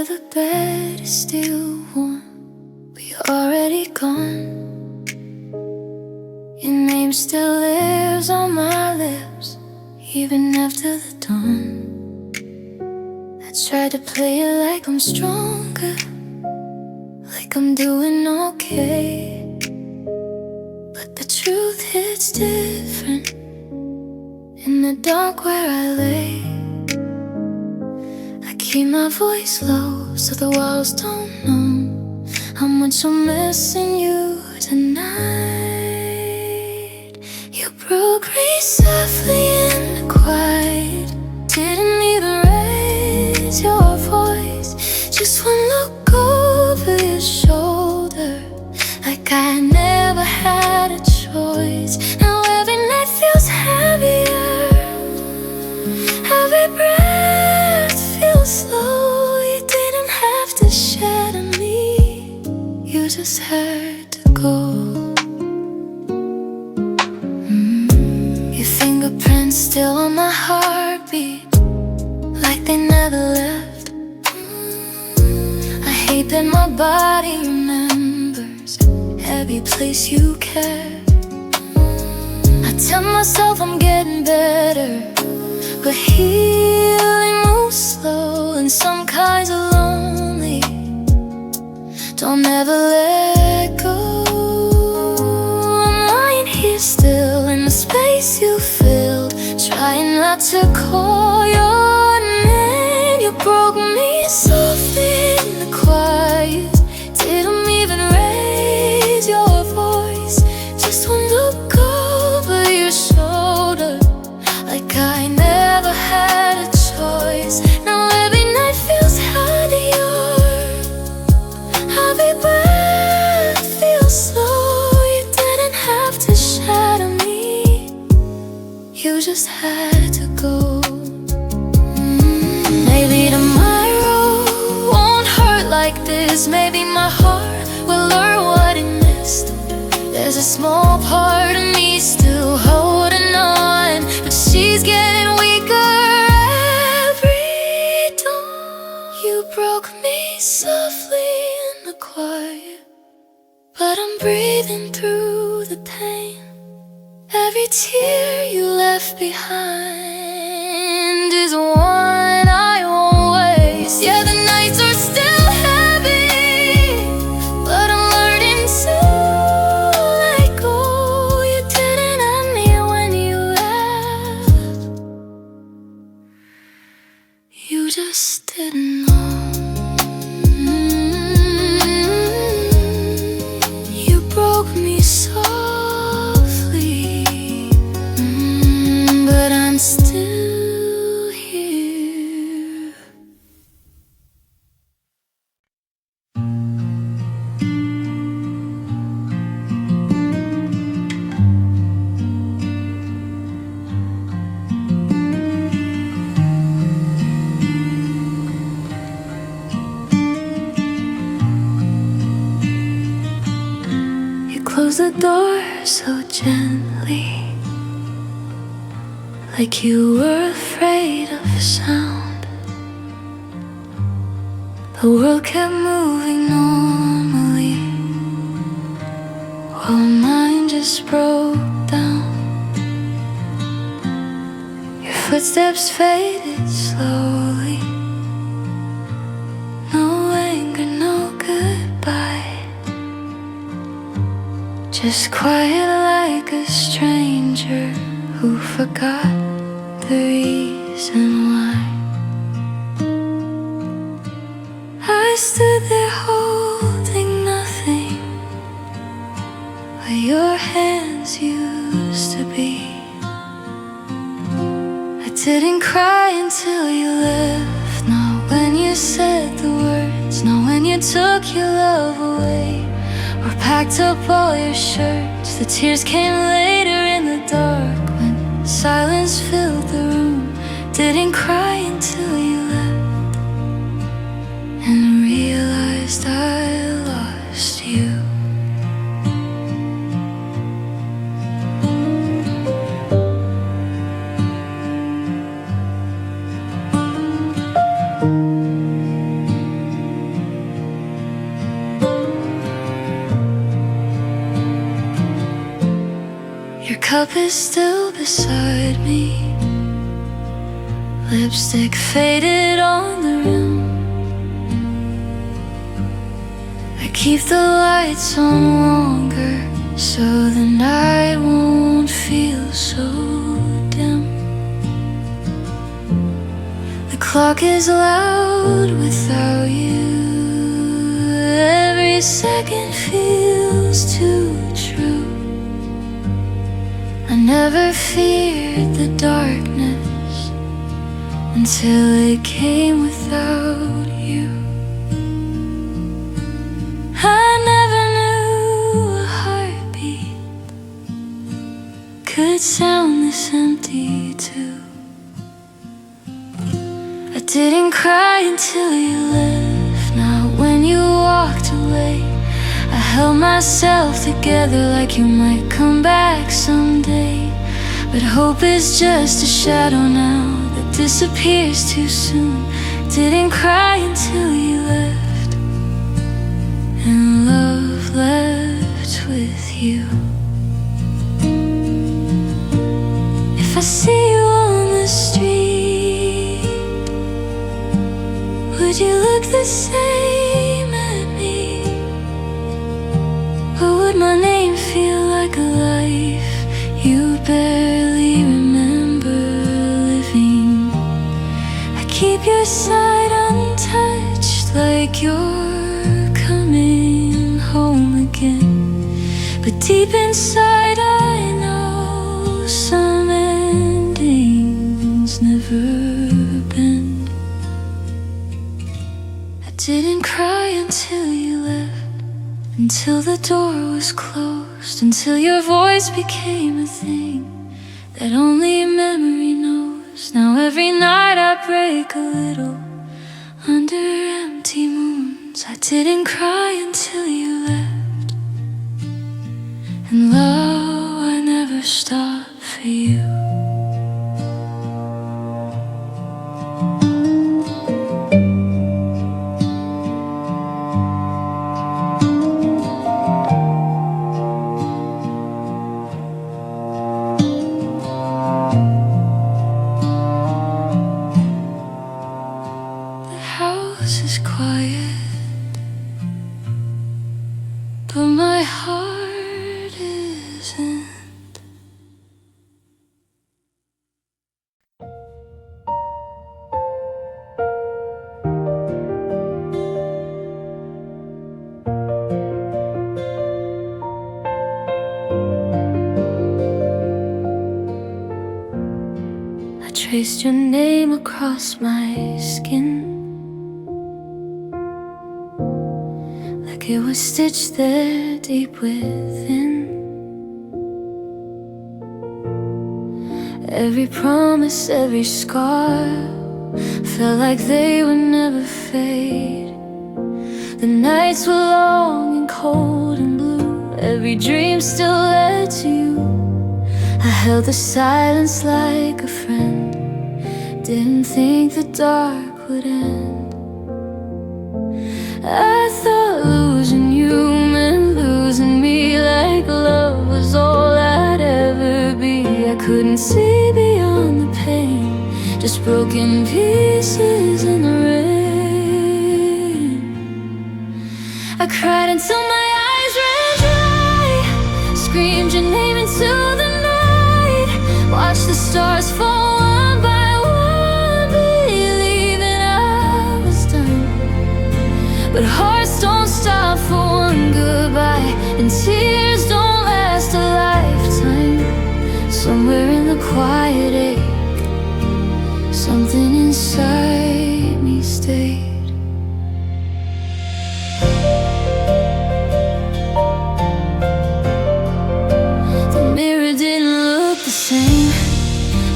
the bed is still warm, but you're already gone. Your name still lives on my lips, even after the dawn. I try to play it like I'm stronger, like I'm doing okay, but the truth hits different in the dark where I lay. I keep my voice low so the walls don't know how much I'm missing you tonight. You broke me softly in the quiet, didn't even raise your voice, just one look over your shoulder, like I never had a choice. Now every night feels heavier, every breath feels slow. You didn't have to shatter me, you just had to go. Your fingerprints still on my heartbeat, like they never left. I hate that my body remembers every place you kept. I tell myself I'm getting better, but healing moves slow, and some kinds are lonely, don't ever let go. I'm lying here still in the space you filled, trying not to call your name. You broke me softly in the quiet, didn't even raise your voice, just one look over your shoulder, like I never had a choice. Now every night feels heavier, every breath feels slow. You didn't have to shatter me, you just had to go. Maybe tomorrow won't hurt like this, maybe my heart will learn what it missed. There's a small part of me still holding on, but she's getting weaker every dawn. You broke me softly in the quiet, but I'm breathing through the pain. Every tear you left behind is one I won't waste. Yeah, the nights are still heavy, but I'm learning to let go. You didn't end me when you left, you just didn't know. You broke me softly, but I'm still here. You closed the door so gently, like you were afraid of sound. The world kept moving normally, while mine just broke down. Your footsteps faded slowly, no anger, no goodbye, just quiet like a stranger who forgot the reason why. I stood there holding nothing, where your hands used to be. I didn't cry until you left, not when you said the words, not when you took your love away, or packed up all your shirts. The tears came later in the dark, when silence filled the room. Didn't cry until you left and realized I lost you. cup is still beside me, lipstick faded on the rim. I keep the lights on longer so the night won't feel so dim. The clock is loud without you. Every second feels too true. I never feared the darkness until it came without you. I never knew a heartbeat could sound this empty too. I didn't cry until you left. Not when you walked away. I held myself together like you might come back someday. But hope is just a shadow now that disappears too soon. Didn't cry until you left, and love left with you. If I see you on the street, would you look the same at me? Or would my name feel like a life you barely remember living? I keep your side untouched like you're coming home again. But deep inside I know some endings never bend. I didn't cry until you left, until the door was closed, until your voice became a thing that only memory knows. Now every night I break a little under empty moons. I didn't cry until you left, and love, I never stopped for you. House is quiet, but my heart isn't. I traced your name across my skin, it was stitched there deep within. Every promise, every scar felt like they would never fade. The nights were long and cold and blue. Every dream still led to you. I held the silence like a friend. Didn't think the dark would end. I thought losing you meant losing me, like love was all I'd ever be. I couldn't see beyond the pain, just broken pieces in the rain. I cried until my eyes ran dry, screamed your name into the night, watched the stars fall one by one, believing I was done. But hearts don't stop for one goodbye, and tears don't last a lifetime. Somewhere in the quiet ache, something inside me stayed. The mirror didn't look the same.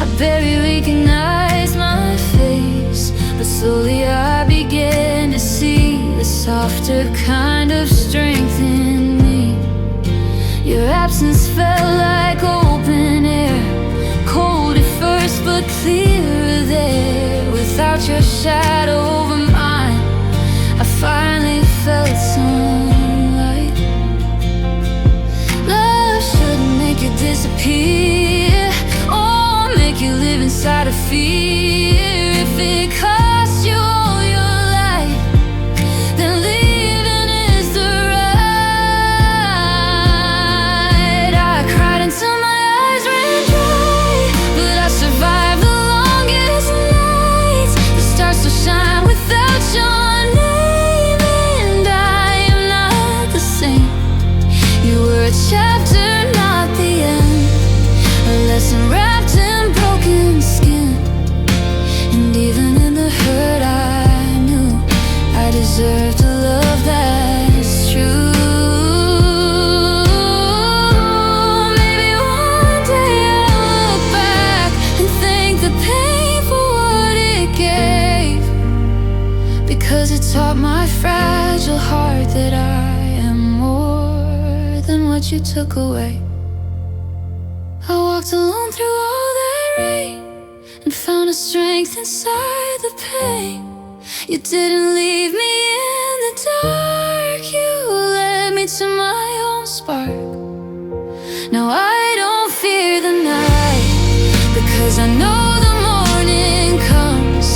I barely recognized my face, but slowly I began to see the softer kind of strength in me. Your absence felt like open air, cold at first but clearer there. Without your shadow over mine, I finally felt sunlight. Love shouldn't make you disappear. fear. If it costs you all your life, then leaving is the right. I cried until my eyes ran dry, but I survived the longest nights. The stars still shine without your name, and I am not the same. You were a chapter, not the end, a lesson wrapped in broken skin. And even in the hurt, I knew I deserved a love that's true. Maybe one day I'll look back and thank the pain for what it gave, because it taught my fragile heart that I am more than what you took away. I walked alone through all that rain and found a strength inside the pain. You didn't leave me in the dark, you led me to my own spark. Now I don't fear the night, because I know the morning comes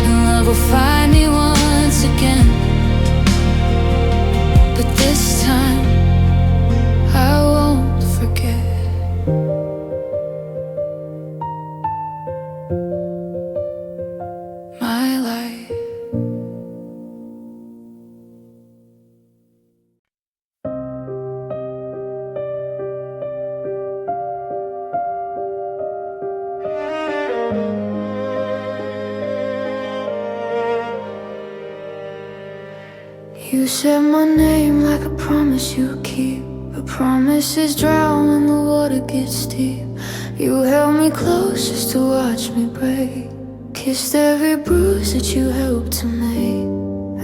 and love will find me once again. But this time I won't forget. My life. You said my name like a promise you keep, but promises drown when the water gets deep. You held me close just to watch me break, kissed every bruise that you helped to make.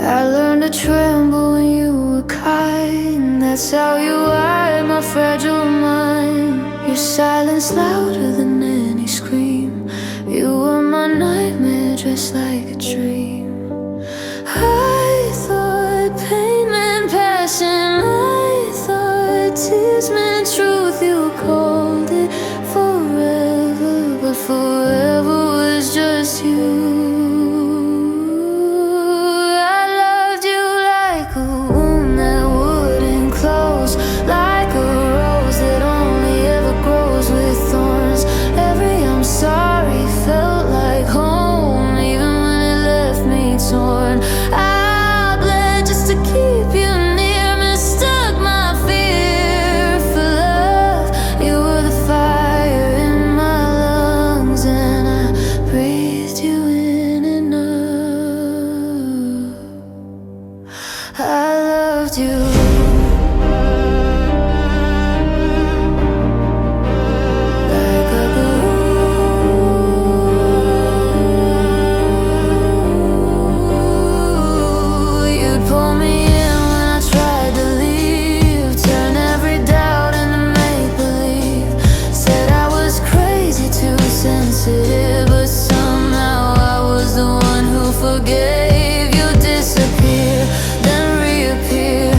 I learned to tremble when you were kind. That's how you wired my fragile mind. Your silence louder than any scream. You were my nightmare dressed like a dream. I thought pain meant passion, I thought tears meant truth. You called it forever, but forever was just you. I loved you like a wound that wouldn't close, like a rose that only ever grows with thorns. Every I'm sorry felt like home, even when it left me torn. I bled just to keep you near, mistook my fear for love. You were the fire in my lungs, and I breathed you in enough. I loved you. Like a glue. You'd pull me in when I tried to leave, turn every doubt into make-believe. Said I was crazy, too sensitive, but somehow I was the one who forgave. You disappear, then reappear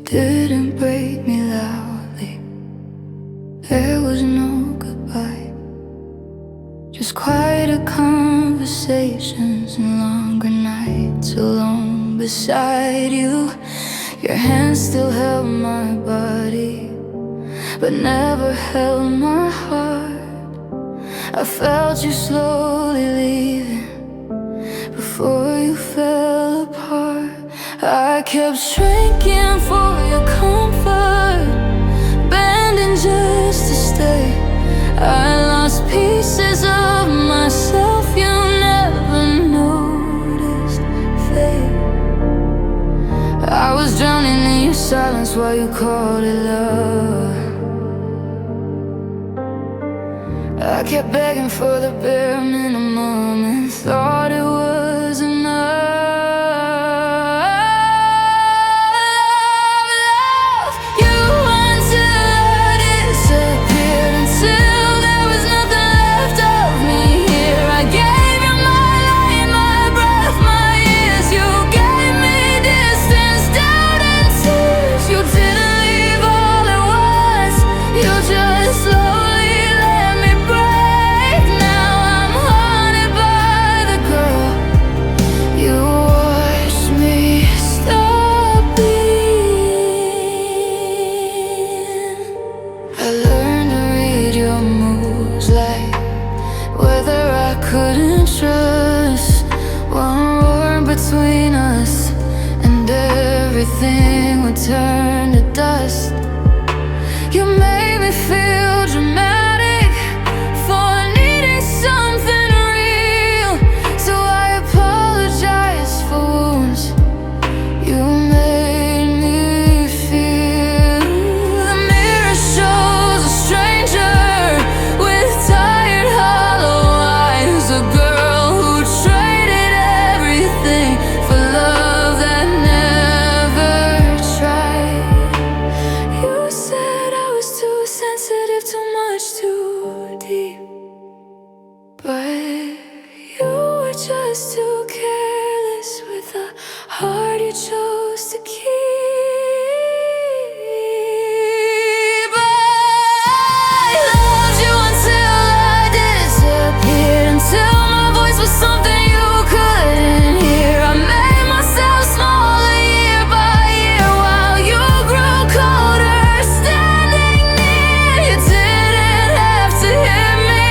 didn't break me loudly. There was no goodbye, just quieter conversations and longer nights alone beside you. Your hand still held my body, but never held my heart. I felt you slowly leaving before you fell apart. I kept shrinking for your comfort, bending just to stay. I lost pieces of myself you never noticed fade. I was drowning in your silence while you called it love. I kept begging for the bare minimum and thought it was enough. Love you until I disappeared, until there was nothing left of me here. I gave you my light, my breath, my years. You gave me distance, doubt and tears. You didn't leave all at once, you just slowly let me break. Now I'm haunted by the girl you watched me stop being. I learned to read your moves, like whether I couldn't trust. One word between us and everything would turn to dust. You made me feel dramatic for needing something real, so I apologize for wounds you made me feel. The mirror shows a stranger with tired, hollow eyes, a girl who traded everything for love that never tried. You said I was too sensitive, too much, too deep, but you were just too careless with a heart you chose to keep. I loved you until I disappeared, until my voice was something you couldn't hear. I made myself smaller year by year while you grew colder, standing near. You didn't have to hear me,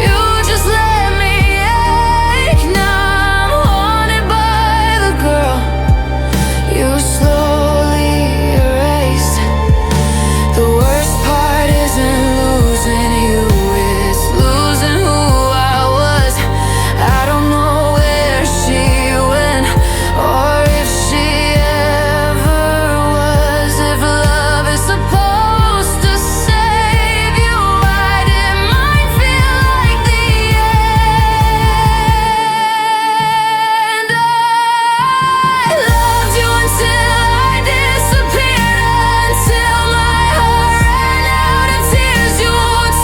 you just let me ache. Now I'm haunted by the girl you slowly erased. The worst part isn't losing you, it's losing who I was. I don't know where she went or if she ever was. If love is supposed to save you, why did mine feel like the end? I loved you until I disappeared, until my heart ran out of tears. You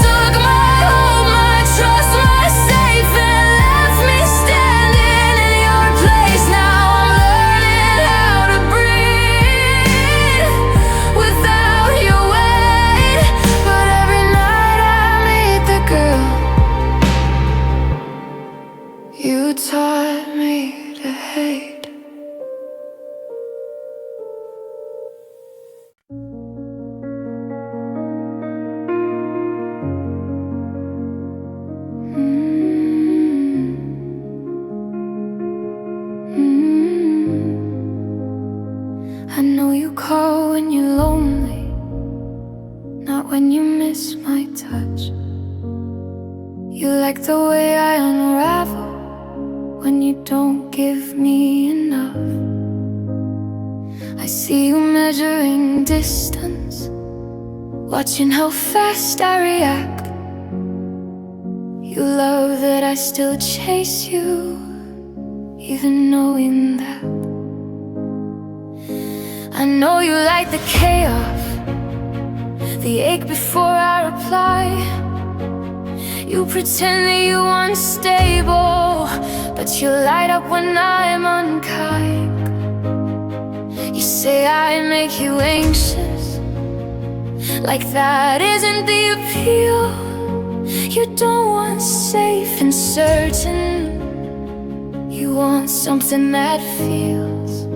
took my hope, my trust, my safe, and left me standing in your place. Now I'm learning how to breathe without your weight. But every night I meet the girl you taught me to hate. I know you call when you're lonely, not when you miss my touch. You like the way I unravel when you don't give me enough. I see you measuring distance, watching how fast I react. You love that I still chase you, even knowing that. I know you like the chaos, the ache before I reply. You pretend that you're unstable, but you light up when I'm unkind. You say I make you anxious, like that isn't the appeal. You don't want safe and certain, you want something that feels.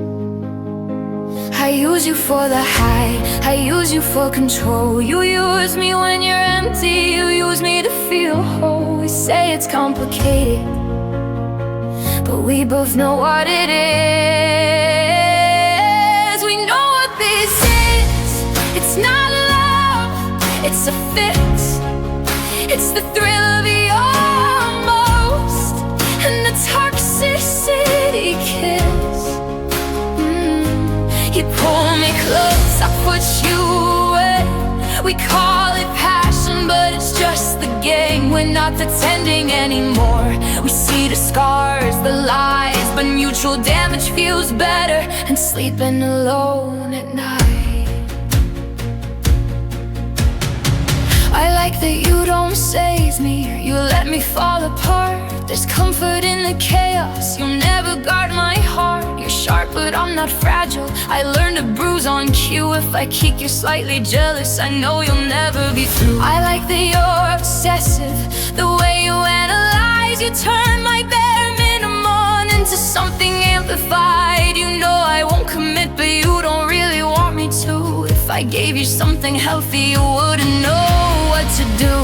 I use you for the high, I use you for control. You use me when you're empty, you use me to feel whole. We say it's complicated, but we both know what it is. We know what this is. It's not love, it's a fix. It's the thrill of the almost, and the toxicity kiss. You pull me close, I put you away. We call it passion, but it's just the game. We're not pretending anymore. We see the scars, the lies, but mutual damage feels better than sleeping alone at night. I like that you don't save me, you let me fall apart. There's comfort in the chaos, you'll never guard my heart. You're sharp but I'm not fragile, I learn to bruise on cue. If I keep you slightly jealous, I know you'll never be through. I like that you're obsessive, the way you analyze. You turn my bare minimum into something amplified. You know I won't commit, but you don't really want me to. If I gave you something healthy, you wouldn't know what to do.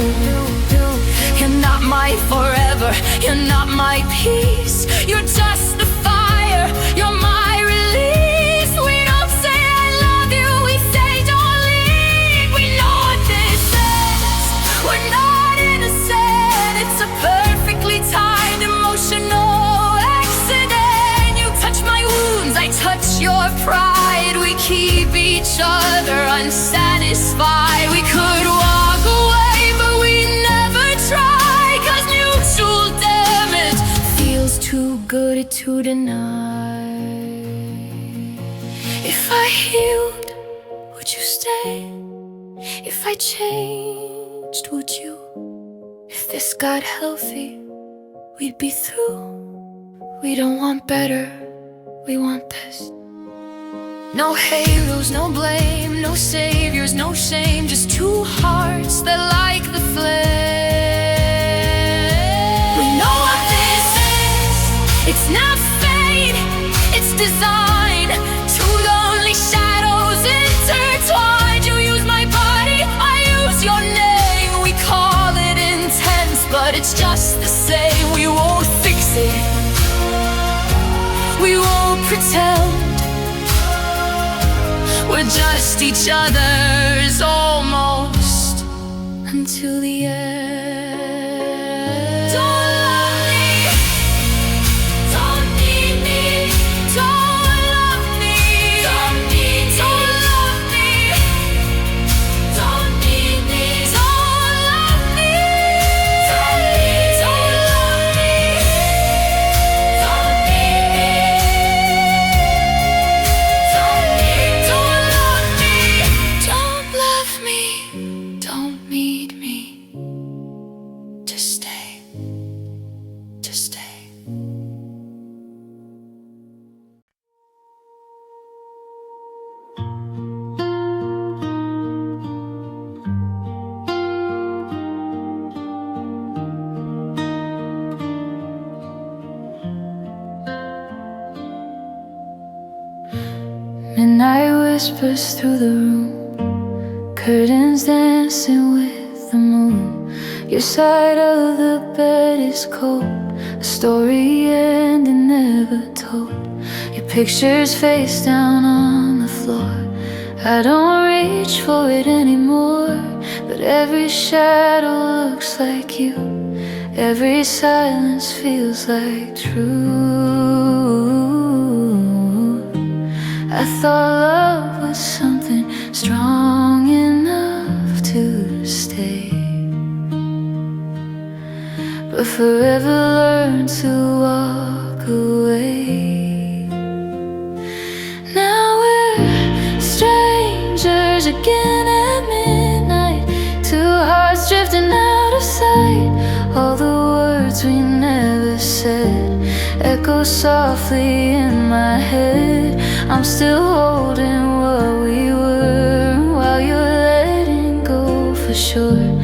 You're not my forever, you're not my peace. You're just the fire, you're my release. We don't say I love you, we say don't leave. We know what this is, we're not innocent. It's a perfectly timed emotional accident. You touch my wounds, I touch your pride. We keep each other unsatisfied. We could walk away, but we never try, 'cause mutual damage feels too good to deny. If I healed, would you stay? If I changed, would you? If this got healthy, we'd be through. We don't want better, we want this. No heroes, no blame, no saviors, no shame. Just two hearts that like the flame. We know what this is. It's not fate, it's design. Two lonely shadows intertwined. You use my body, I use your name. We call it intense, but it's just the same. We won't fix it, we won't pretend. We're just each other's almost until the end. Don't love me, don't need me, don't love me, don't need me, don't love me, don't need me, don't love me, don't love me, don't need me, don't need me, just stay, just stay. Midnight whispers through the room, curtains dancing with the moon. Your side of the bed is cold, a story ending never told. Your picture's face down on the floor. I don't reach for it anymore, but every shadow looks like you. Every silence feels like truth. I thought love was something strong enough to stay, but forever learn to walk away. Now we're strangers again at midnight, two hearts drifting out of sight. All the words we never said echo softly in my head. I'm still holding what we were while you're letting go for sure.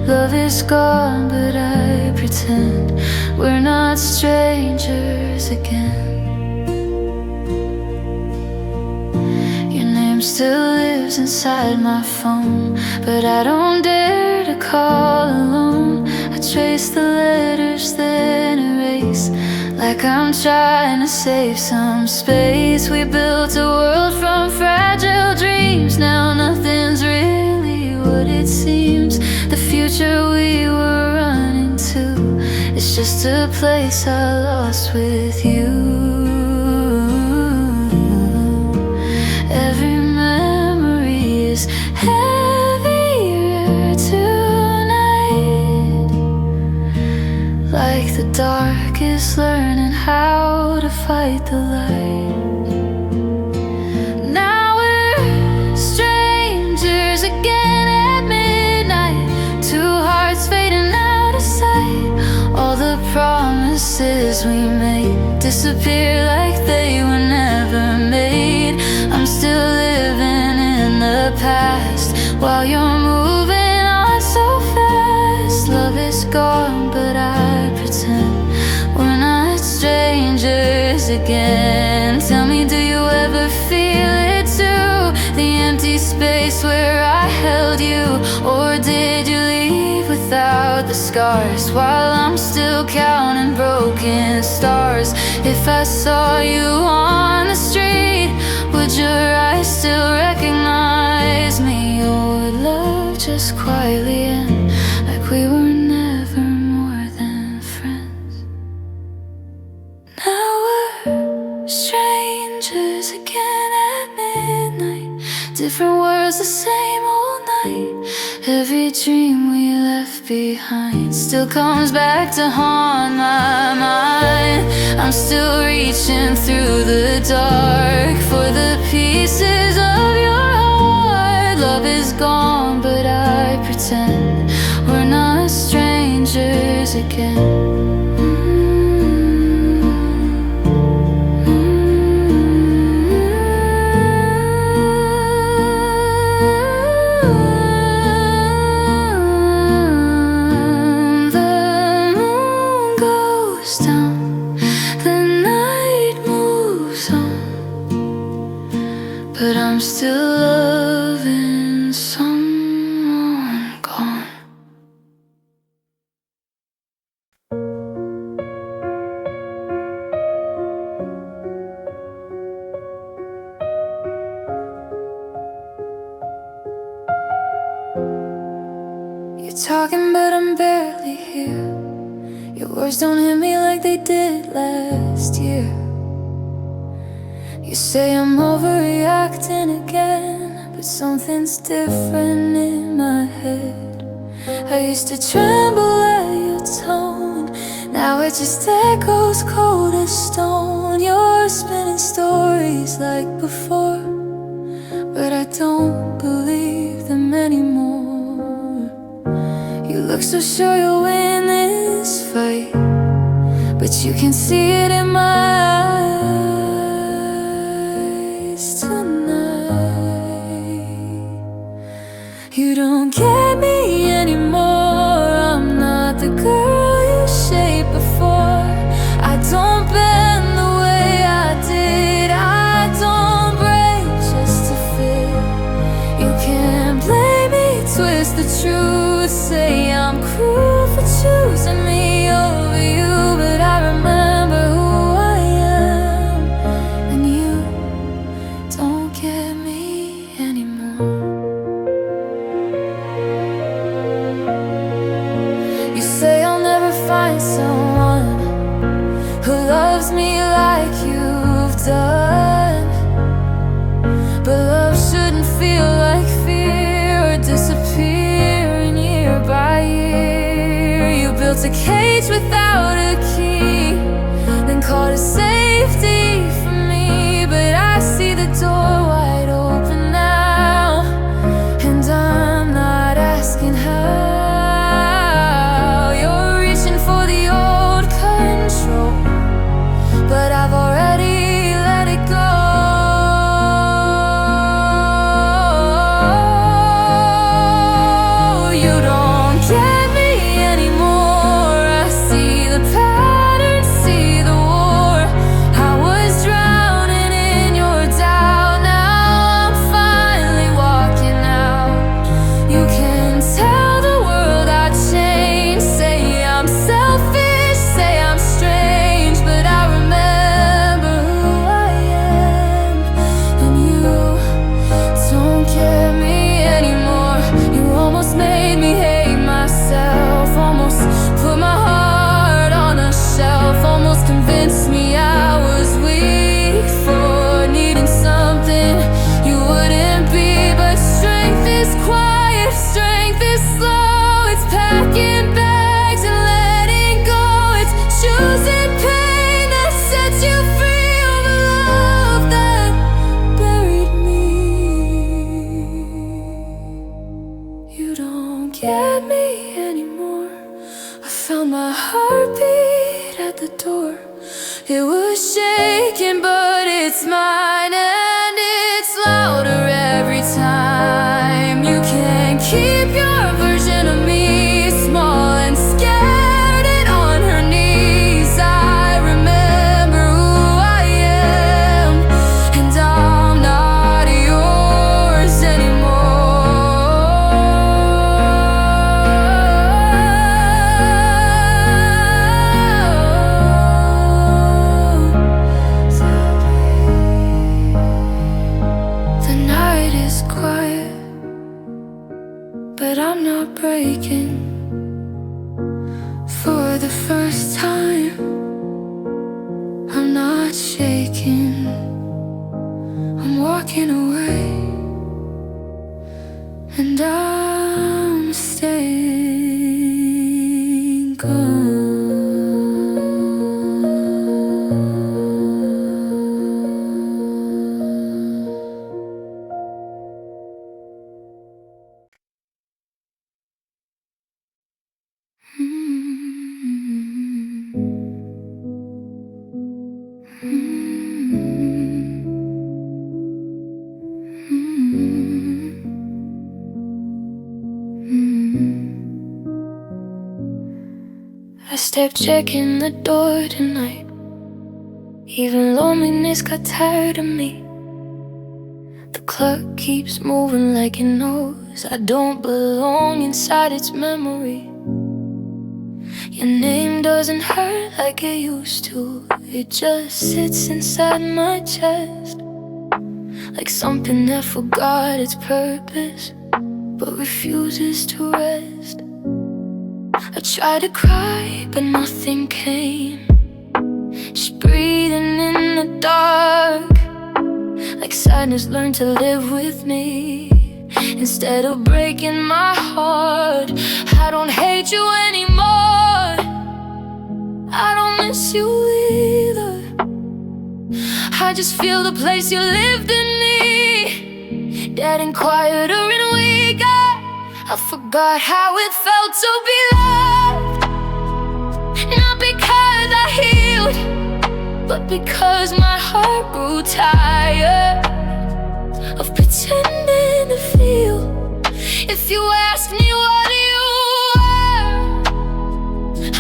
Love is gone, but I pretend we're not strangers again. Your name still lives inside my phone, but I don't dare to call alone. I trace the letters, then erase, like I'm trying to save some space. We built a world from fragile dreams. Now nothing's really what it seems. The future we were running to is just a place I lost with you. Every memory is heavier tonight, like the dark is learning how to fight the light. Now we're strangers again at midnight, two hearts fading out of sight. All the promises we made disappear like they were never made. I'm still living in the past while you're moving on so fast. Love is gone, but I pretend we're not strangers again. Tell me, do you ever feel it too? The empty space where I held you, or did you leave without the scars? While I'm still counting broken stars, if I saw you on the street, would your eyes still recognize me? Or would love just quietly end like we were never more than friends? Now we're strangers again at midnight, different words, the same old night. Every dream we left behind still comes back to haunt my mind. I'm still reaching through the dark for the pieces of your heart. Love is gone, but I pretend we're not strangers again. But I'm still loving someone gone. You're talking, but I'm barely here. Your words don't hit me like they did last year. You say I'm overreacting again, but something's different in my head. I used to tremble at your tone, now it just echoes cold as stone. You're spinning stories like before, but I don't believe them anymore. You look so sure you'll win this fight, but you can see it in my eyes tonight. You don't get me anymore. I'm not the girl you shaped before. I don't bend the way I did. I don't break just to fit. You can't blame me, twist the truth, say I'm cruel for choosing me over you. But I remember who I am, and you don't get me anymore. You say I'll never find someone who loves me like you've done, but love shouldn't feel like fear or disappearing year by year. You built a cage without a key, then called it safety for me. But I see the door wide open now, and I'm not asking how. You're reaching for the old control, but I've already let it go. It was shaking, but it's mine, and it's louder every time. You can't keep your version of me, small and scared and on her knees. I remember who I am, and I'm not yours but I'm not breaking. For the first time, I'm not shaking. I'm walking away, and I'm staying gone. I stepped checking the door tonight. Even loneliness got tired of me. The clock keeps moving like it knows I don't belong inside its memory. Your name doesn't hurt like it used to. It just sits inside my chest, like something that forgot its purpose but refuses to rest. I tried to cry, but nothing came. Just breathing in the dark, like sadness learned to live with me instead of breaking my heart. I don't hate you anymore, I don't miss you either. I just feel the place you lived in me, dead and quieter and weaker. I forgot how it felt to be loved, not because I healed, but because my heart grew tired of pretending to feel. If you ask me what you are,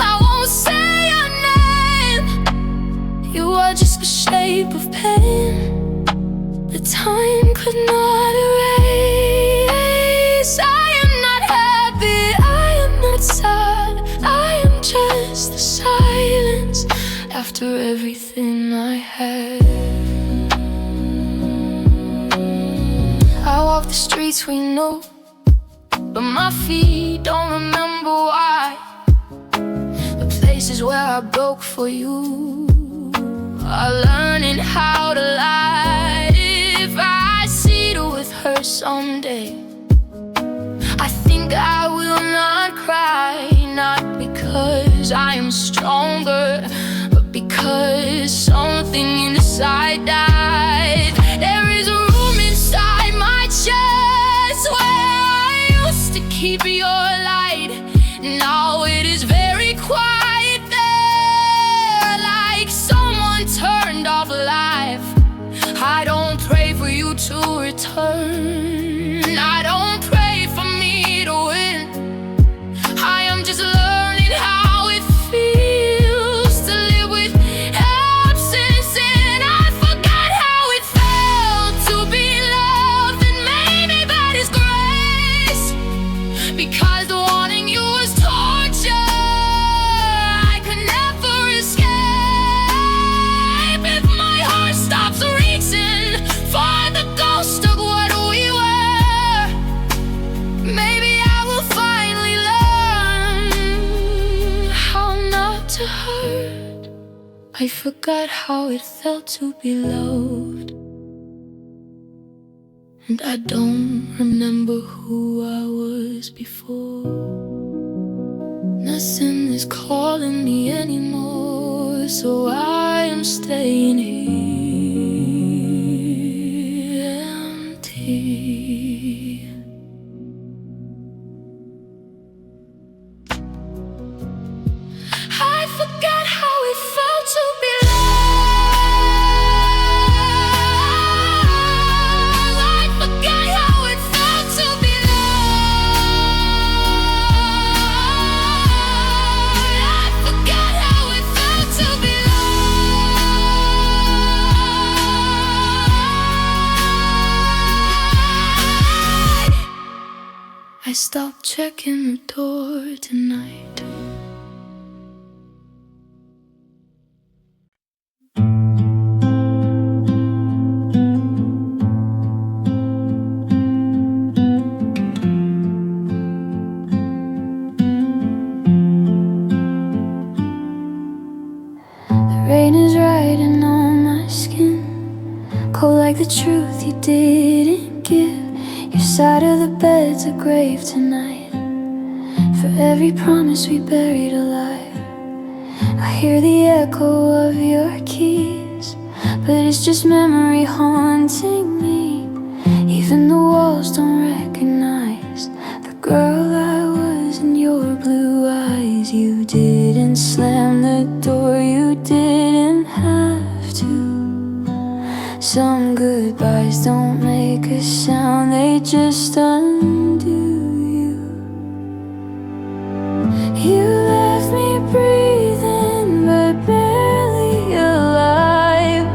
I won't say your name. You are just a shape of pain that time could not erase. I am not happy, I am not sad, I am just the silence after everything I had. I walk the streets we know, but my feet don't remember why. The places where I broke for you are learning how to lie. If I see you with her someday, I think I will not cry. Not because I am stronger, but because something inside died. There is a room inside my chest where I used to keep your light. Now it is very quiet there, like someone turned off life. I don't pray for you to return, I don't pray for me to win. I am just learning how it feels to live with absence, and I forgot how it felt to be loved and maybe by His grace. Because the wanting you was torture, I could never escape. If my heart stops reaching for the ghost of what we were, maybe I will finally learn how not to hurt. I forgot how it felt to be loved, and I don't remember who I was before. Nothing is calling me anymore, so I am staying here empty. I forgot how it felt to be loved. stopped checking the door tonight. The rain is riding on my skin, cold like the truth you didn't give. Your side of the bed's a grave tonight, for every promise we buried alive. I hear the echo of your keys, but it's just memory haunting me. Even the walls don't recognize the girl I was in your blue eyes. You didn't slam the door, you didn't have to. Some goodbyes don't make a sound, they just undo you. You left me breathing but barely alive,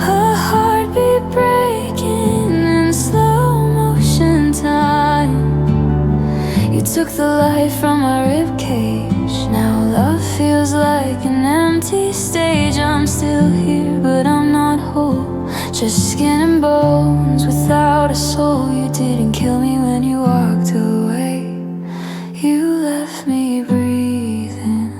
a heartbeat breaking in slow motion time. You took the life from my ribcage, now love feels like an empty stage. I'm still here but I'm not whole, just skin and bones without a soul. You didn't kill me when you walked away, you left me breathing.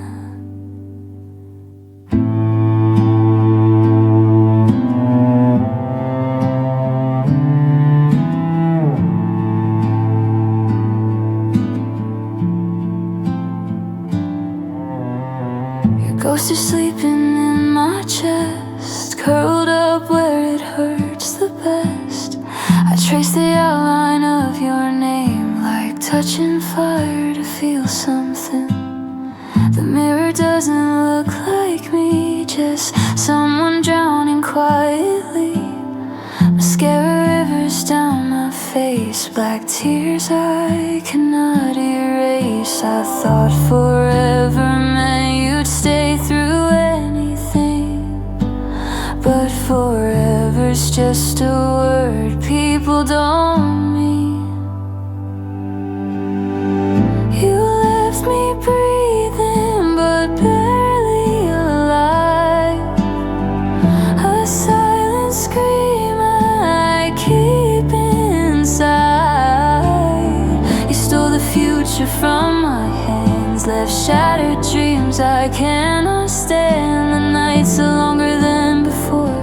Your ghost is sleeping in my chest, curled up where it hurts the best. I trace the outline of your name, like touching fire to feel something. The mirror doesn't look like me, just someone drowning quietly. Mascara rivers down my face, black tears I cannot erase. I thought forever meant you'd stay through anything, but forever's just a word people don't mean. You left me breathing but barely alive, a silent scream I keep inside. You stole the future from my hands, left shattered dreams I cannot stand. The nights are longer than before,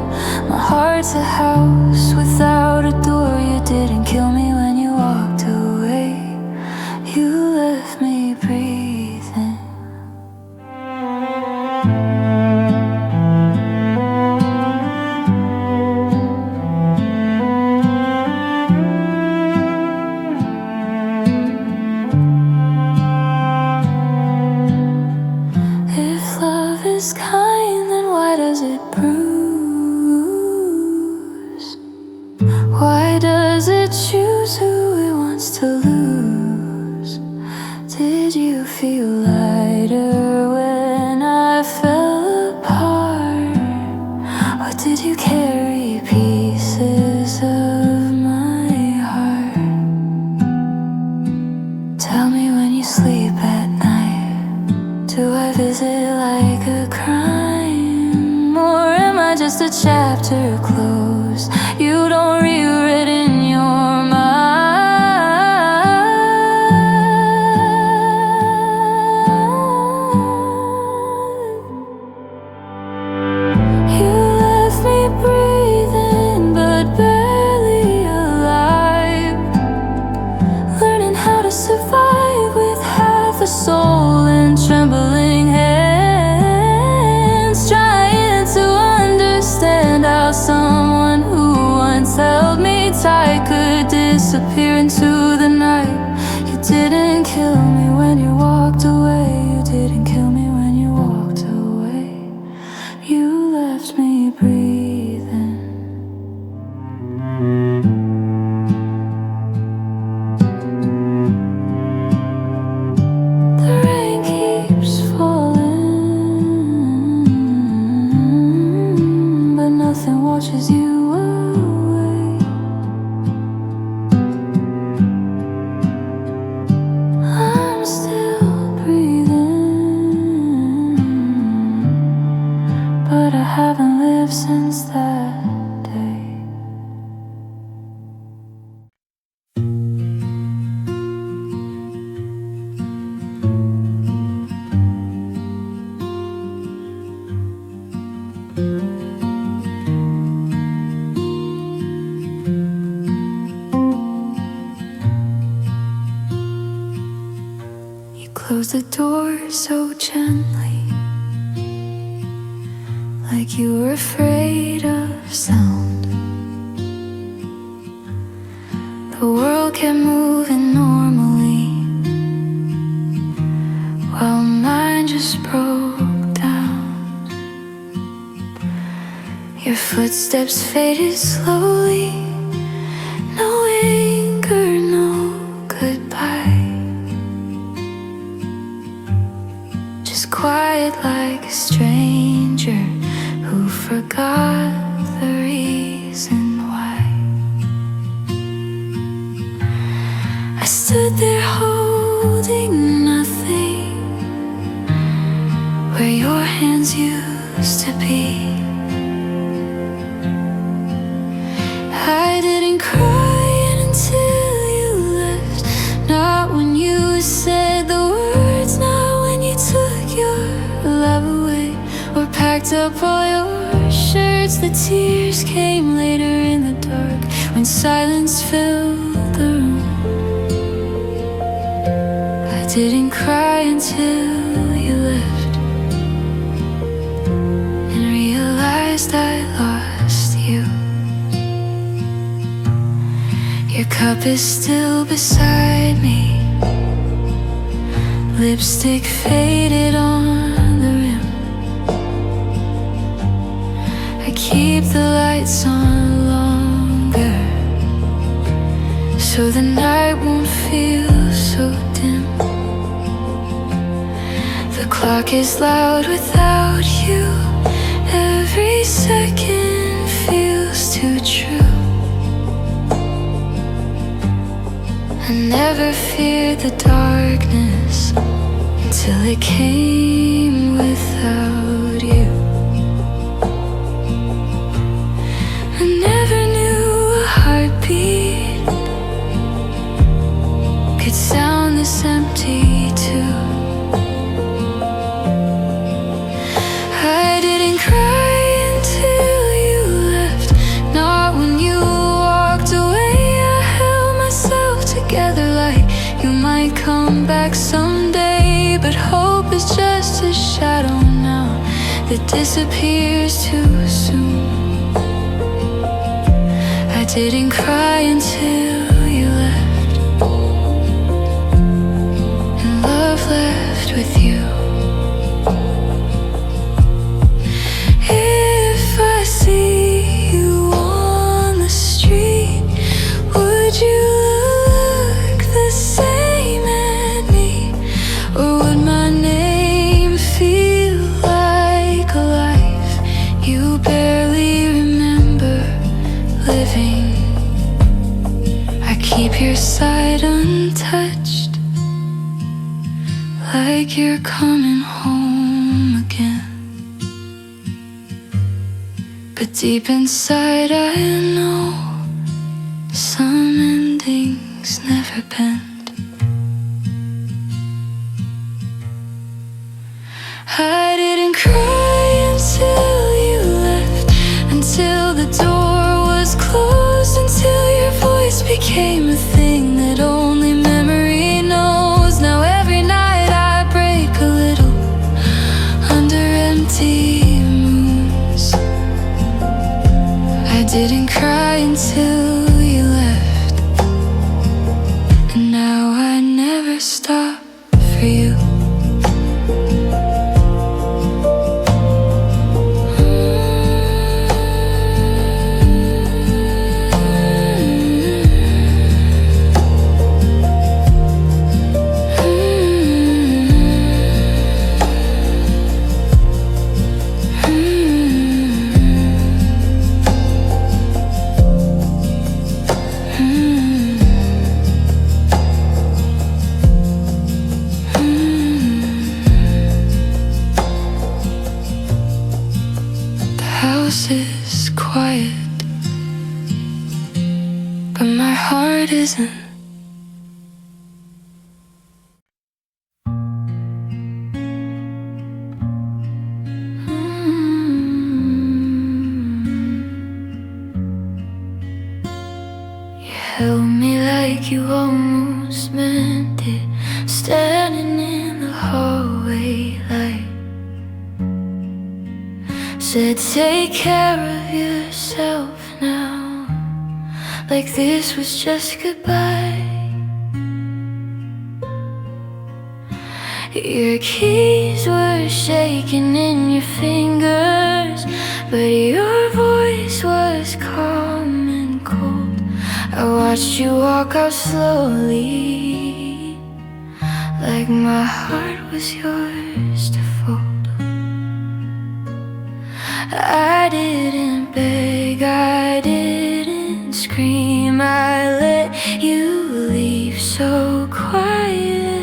my heart's a house without a door. You didn't kill me when you walked away, you left me breathing. If love is kind, then why does it bruise? Why does it choose who it wants to lose? Did you feel lighter when I fell apart? Or did you carry pieces of my heart? Tell me when you sleep at night, do I visit like a crime? Or am I just a chapter closed you don't reread in your mind? You left me breathing but barely alive, learning how to survive with half a soul and trembling hands, trying to understand how someone who once held me tight could disappear into the night. You didn't kill me when you walked away, you didn't kill me when you walked away, you left me breathing. The rain keeps falling, but nothing washes you away. haven't lived since that day. You closed the door so gently, like you were afraid of sound. The world kept moving normally, while mine just broke down. Your footsteps faded slowly, no anger, no goodbye, just quiet like a stranger who forgot the reason why. I stood there holding nothing, where your hands used to be. I didn't cry until you left, not when you said the words, not when you took your love away, or packed up all your shirts. The tears came later in the dark, when silence filled the room. I didn't cry until you left, and realized I lost you. Your cup is still beside me, lipstick faded on the rim. I keep the lights on longer, so the night won't feel so dim. The clock is loud without you, every second feels too true. I never feared the darkness until it came without you. I never knew a heartbeat could sound this empty too. I didn't cry until you left, not when you walked away. I held myself together like you might come back someday, but hope is just a shadow now that disappears too soon. I didn't cry until you left, and love left with you. If I see you on the street, would you look the same at me, or would my name feel like a life you barely remember living? I keep your side untouched, like you're coming home again. But deep inside I know some endings never bend. I didn't cry until you left, until the door was closed, until your voice became a thing that only memory knows. Now every night I break a little under empty moons. I didn't cry until you left, and now I never stop for you. house is quiet, but my heart isn't. You held me like you almost meant it, standing in the hallway light. Said take care of yourself now, like this was just goodbye. Your keys were shaking in your fingers, but your voice was calm and cold. I watched you walk out slowly, like my heart was yours to fold. I didn't beg, I didn't scream, I let you leave so quietly.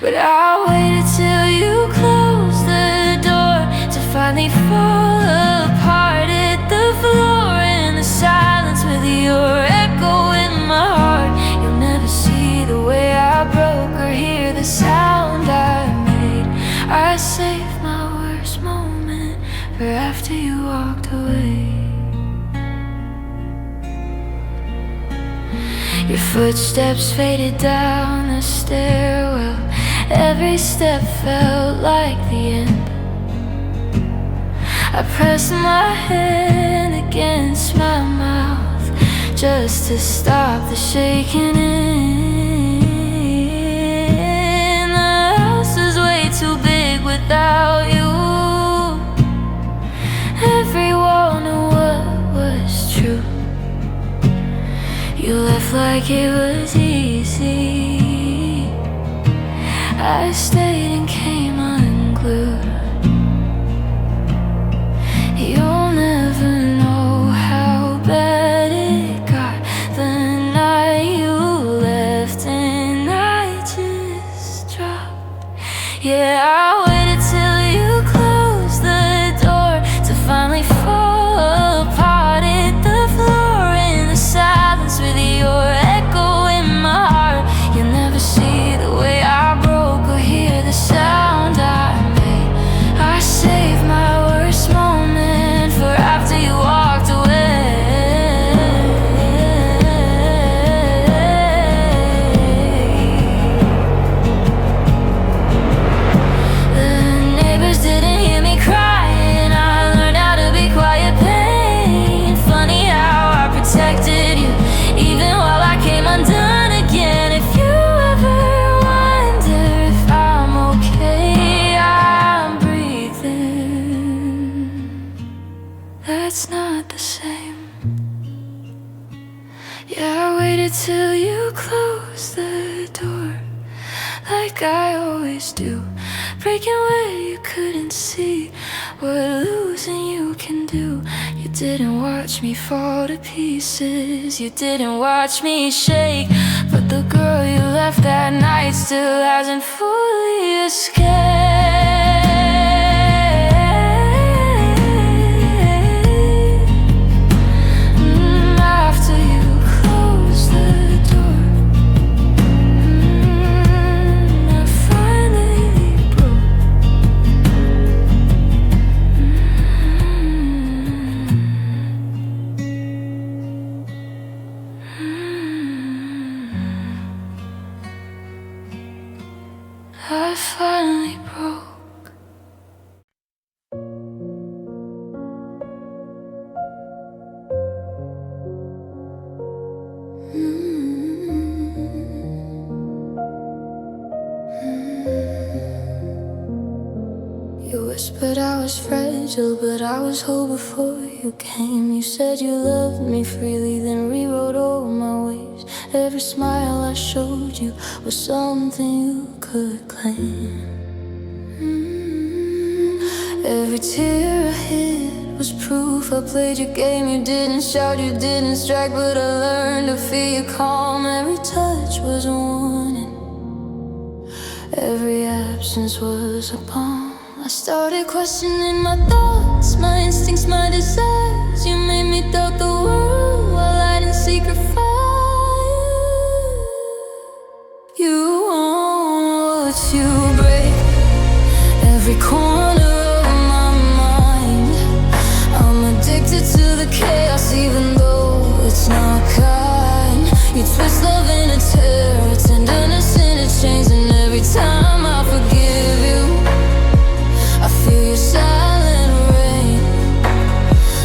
But I waited till you closed the door to finally fall apart. Hit the floor in the silence with your echo in my heart. You'll never see the way I broke or hear the sound I made. I saved my worst moment for after you walked away. Your footsteps faded down the stairwell, every step felt like the end. I pressed my hand against my mouth just to stop the shaking in. The house is way too big without you. Everyone knew what was true. You left like it was easy. I stayed and came unglued. You'll never know how bad it got the night you left and I just dropped. Yeah, I waited till you closed the door to finally fall apart. Hit the floor in the silence with your echo in my heart. You'll never see the way I broke or hear the sound I made. I saved my worst moment for after you walked away. The neighbors didn't hear me crying. I learned how to be quiet pain. Funny how I protected you even while I came undone again. If you ever wonder if I'm okay, I'm breathing. That's not the same. Yeah, I waited till you closed the door, like I always do, breaking where you couldn't see what losing you can do. You didn't watch me fall to pieces, you didn't watch me shake, but the girl you left that night still hasn't fully escaped. After you closed the door, I finally broke. I finally broke. You whispered I was fragile, but I was whole before you came. You said you loved me freely, then rewrote all my ways. Every smile I showed you was something you could claim. Every tear I hid was proof I played your game. You didn't shout, you didn't strike, but I learned to feel you calm. Every touch was a warning, every absence was a balm. I started questioning my thoughts, my instincts, my desires. You made me doubt the world while I didn't secret fire. You won't watch you break every corner of my mind. I'm addicted to the chaos, even though it's not kind. You twist love into terror, tenderness into chains, and every time I forgive you, I feel your silent rain.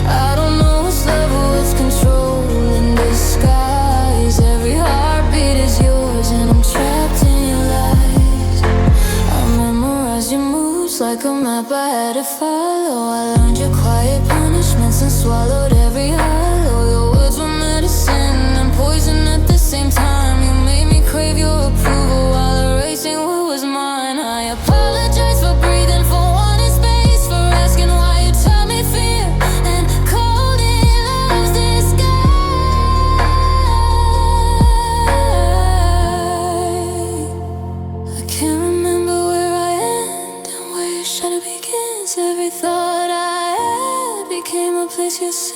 I don't know what's love or what's control in disguise. Every heartbeat is yours, and I'm trapped in your lies. I memorized your moves like a map I had to follow. I learned your quiet punishments and swallowed every hollow. Your words were medicine and poison at the same time. You made me crave your approval while erasing what was mine. I apologize for breathing, for wanting space, for asking why you taught me fear and called it love's disguise. I can't remember where I end and where your shadow begins. Every thought I had became a place you sins.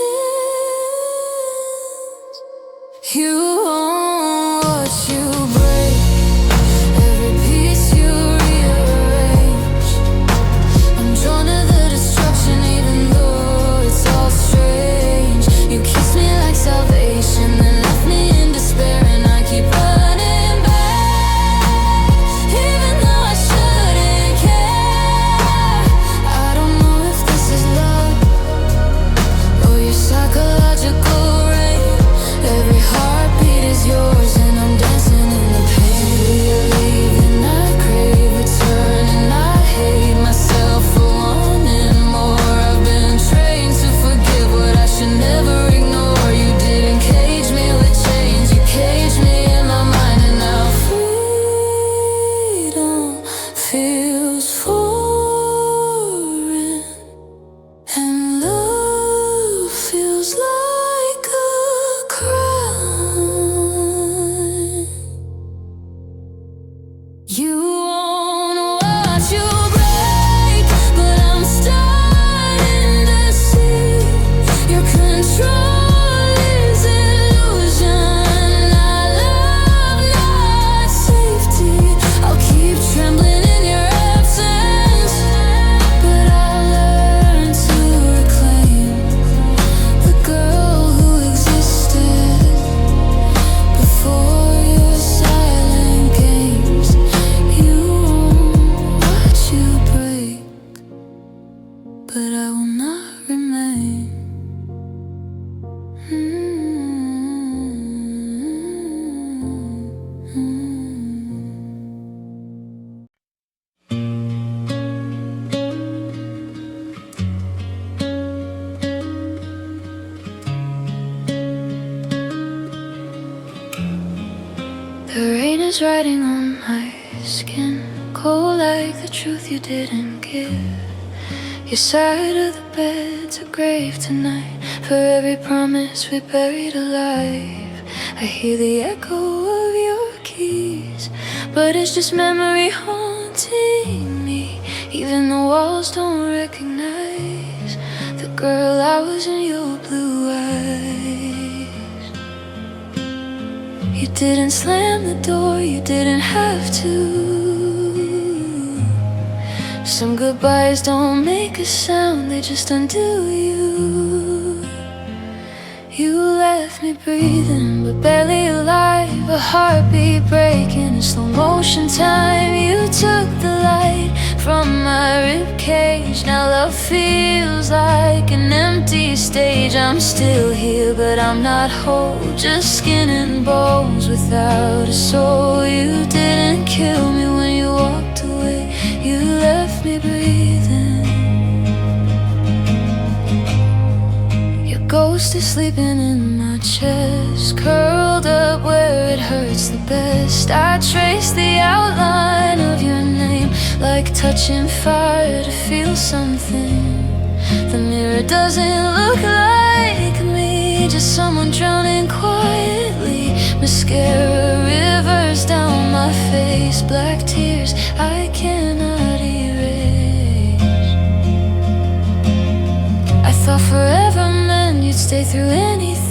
You won't watch you break every piece you rearrange. I'm drawn to the destruction even though it's all strange. You kissed me like salvation, then left me in despair, and I keep running back even though I shouldn't care. I don't know if this is love or your psychological rain. Every heartbeat is yours, and I'm dancing in the pain. You're leaving, I crave return, and I hate myself for wanting more. I've been trained to forgive what I should never ignore. You didn't cage me with chains, you caged me in my mind, and now freedom feels foreign, and love feels like a crime. You won't watch you break, but I'm starting to see your control is illusion. I love, not safety. I'll keep trembling in your absence, but I'll learn to reclaim the girl who existed before your silent games. You won't watch you break, but I will not remain. The rain is writing on my skin, cold like the truth you didn't give. Your side of the bed's a grave tonight, for every promise we buried alive. I hear the echo of your keys, but it's just memory haunting me. Even the walls don't recognize the girl I was in your blue eyes. You didn't slam the door, you didn't have to. Some goodbyes don't make a sound, they just undo you. You left me breathing, but barely alive. A heartbeat breaking in slow motion time. You took the light from my ribcage. Now love feels like an empty stage. I'm still here, but I'm not whole, just skin and bones without a soul. You didn't kill me when you walked away, you left me breathing. Your ghost is sleeping in my chest, curled up where it hurts the best. I trace the outline of your name, like touching fire to feel something. The mirror doesn't look like me, just someone drowning quietly. Mascara rivers down my face, black tears I cannot erase. thought forever meant you'd stay through anything,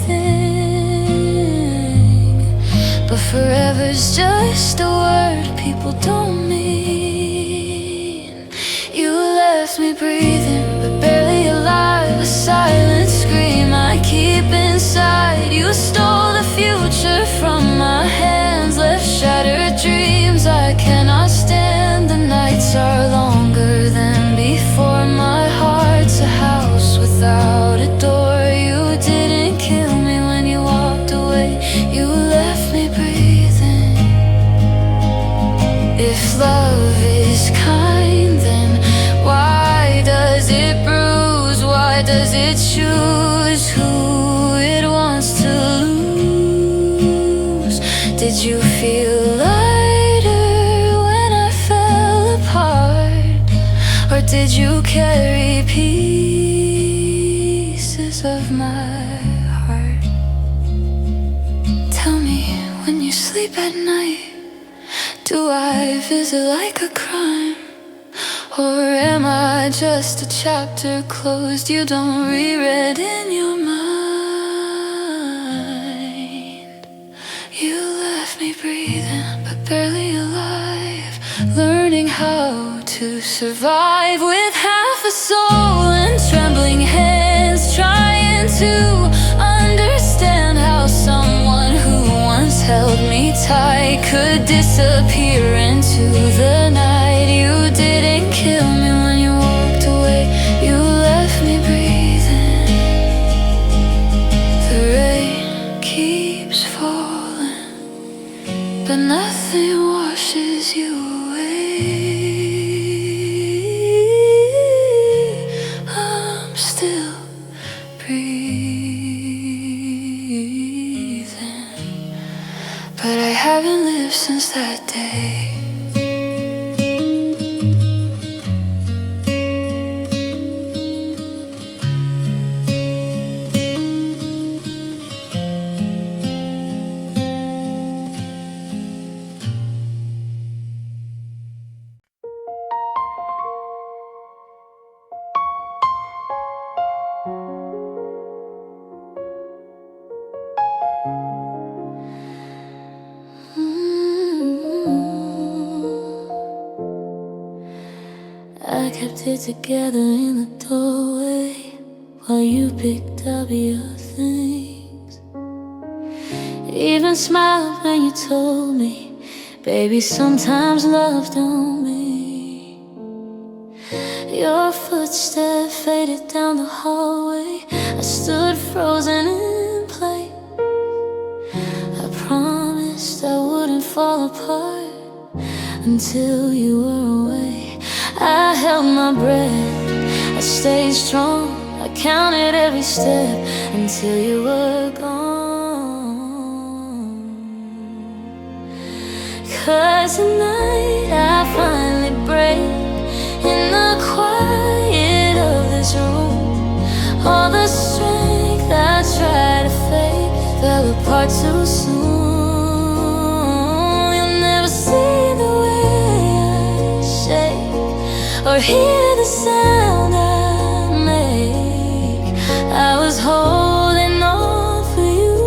but forever's just a word people don't mean. You left me breathing, but barely alive, a silent scream I keep inside. You stole the future from my hands, left shattered dreams I cannot stand. The nights are longer than before, my heart's a house without a door. You didn't kill me when you walked away, you left me breathing. If love is kind, then why does it bruise? Why does it choose who it wants to lose? Did you feel lighter when I fell apart? Or did you carry pieces of my heart? Tell me, when you sleep at night, do I visit like a crime? Or am I just a chapter closed you don't reread in your mind? You left me breathing, but barely alive, learning how to survive with half a soul and trembling hands, trying to understand how someone who once held me tight could disappear into the night. You didn't kill me when you walked away, you left me breathing. The rain keeps falling, but nothing washes you away. I'm still breathing, but I haven't lived since that day. I kept it together in the doorway while you picked up your things. Even smiled when you told me, baby, sometimes love don't mean. Your footsteps faded down the hallway, I stood frozen in place. I promised I wouldn't fall apart until you were away. I held my breath, I stayed strong, I counted every step until you were gone. 'Cause tonight I finally break in the quiet of this room. All the strength I tried to fake fell apart too soon. You'll never see the way I shake or hear the sound I make. I was holding on for you,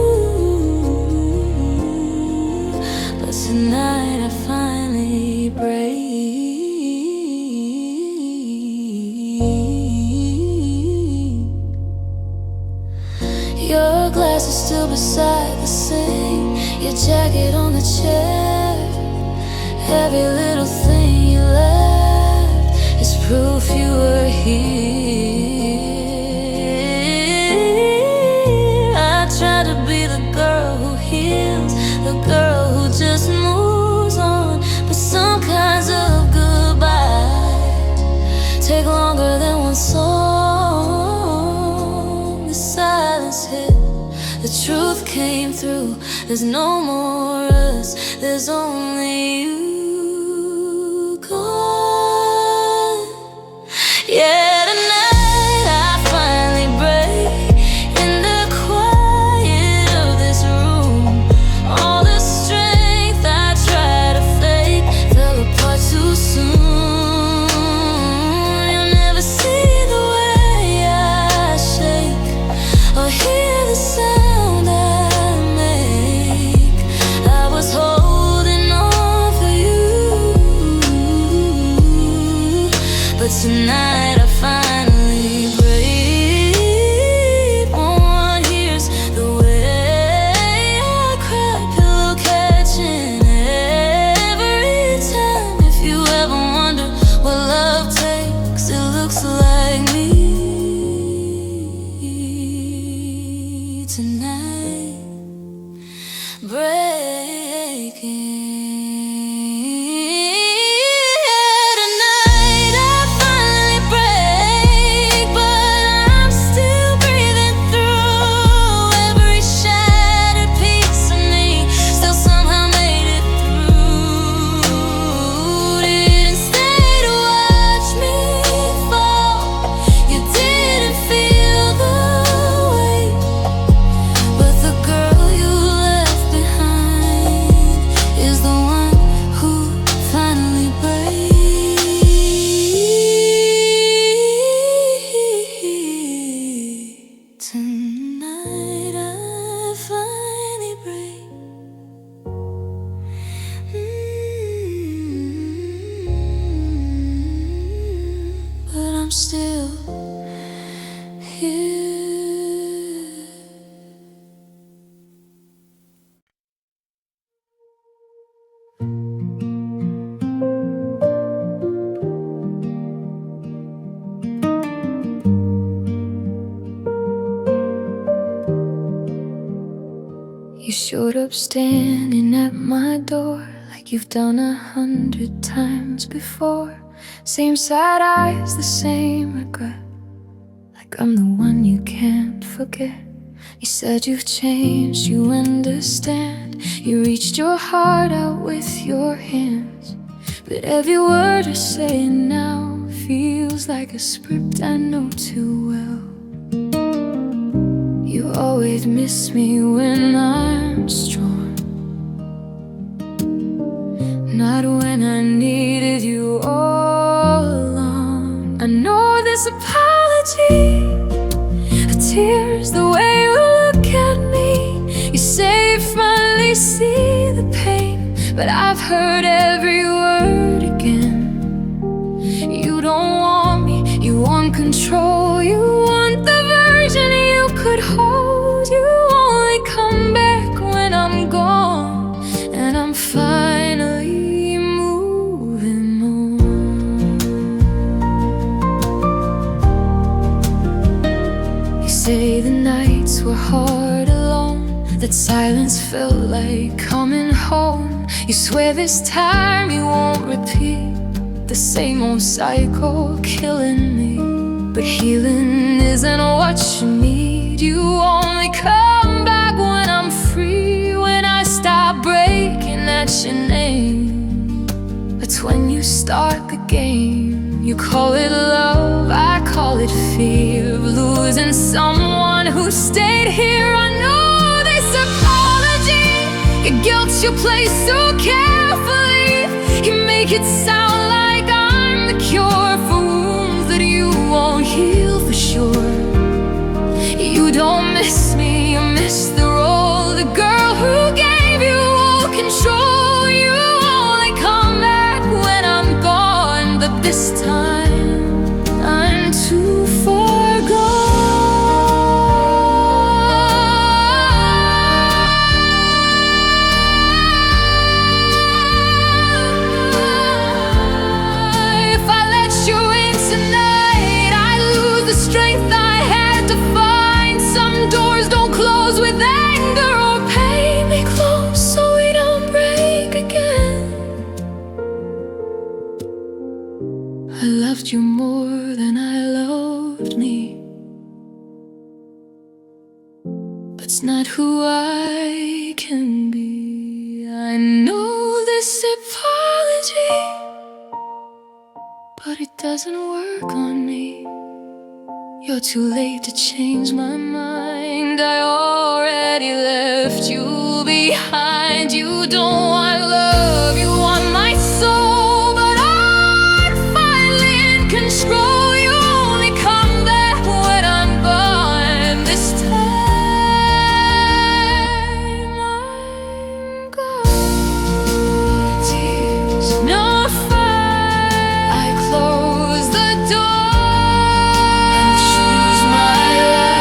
but tonight I finally break. Your glass is still beside the sink, your jacket on the chair. Every little thing you left is proof you were here. I try to be the girl who heals, the girl who just moves on, but some kinds of goodbyes take longer than one song. The silence hit, the truth came through. There's no more us, there's only you. Gone. Yeah, tonight I finally break in the quiet of this room. All the strength I tried to fake fell apart too soon. You'll never see the way I shake tonight, breaking. Tonight I finally break, but I'm still breathing through every shattered piece of me. Still somehow made it through. Didn't stay to watch me fall. You didn't feel the weight, but the girl you left behind is the one who finally breaks. Tonight I finally break. But I'm still here. You showed up standing at my door like you've done 100 times before. Same sad eyes, the same regret, like I'm the one you can't forget. You said you've changed, you understand. You reached your heart out with your hands, but every word I say now feels like a script I know too well. You always miss me when I'm strong, not when I needed you all along. I know this apology, the tears, the way you look at me. You say you finally see the pain, but I've heard every word again. You don't want me, you want control. You want the version you could hold. You only come back when I'm gone, and I'm finally moving on. You say the nights were hard alone, that silence felt like coming home. You swear this time you won't repeat the same old cycle killing me. But healing isn't what you need. You only come back when I'm free, when I stop breaking at your name. That's when you start the game. You call it love, I call it fear of losing someone who stayed here. I know this apology, your guilt you play so carefully. You make it sound like I'm the cure for wounds that you won't heal for sure. You don't miss me, you miss the role, the girl who gave you all control. You only come back when I'm gone, but this time I'm too far gone. If I let you in tonight, I lose the strength I had to find. Some doors don't close with anger or pain, they close so we don't break again. I loved you more than I loved me, but it's not who I can be. I know this apology, but it doesn't work on me. You're too late to change my mind. I already left you behind. You don't want love, you want my soul, but I'm finally in control. You only come back when I'm gone. This time I'm gone. Tears, no fight. I close the door and choose my life.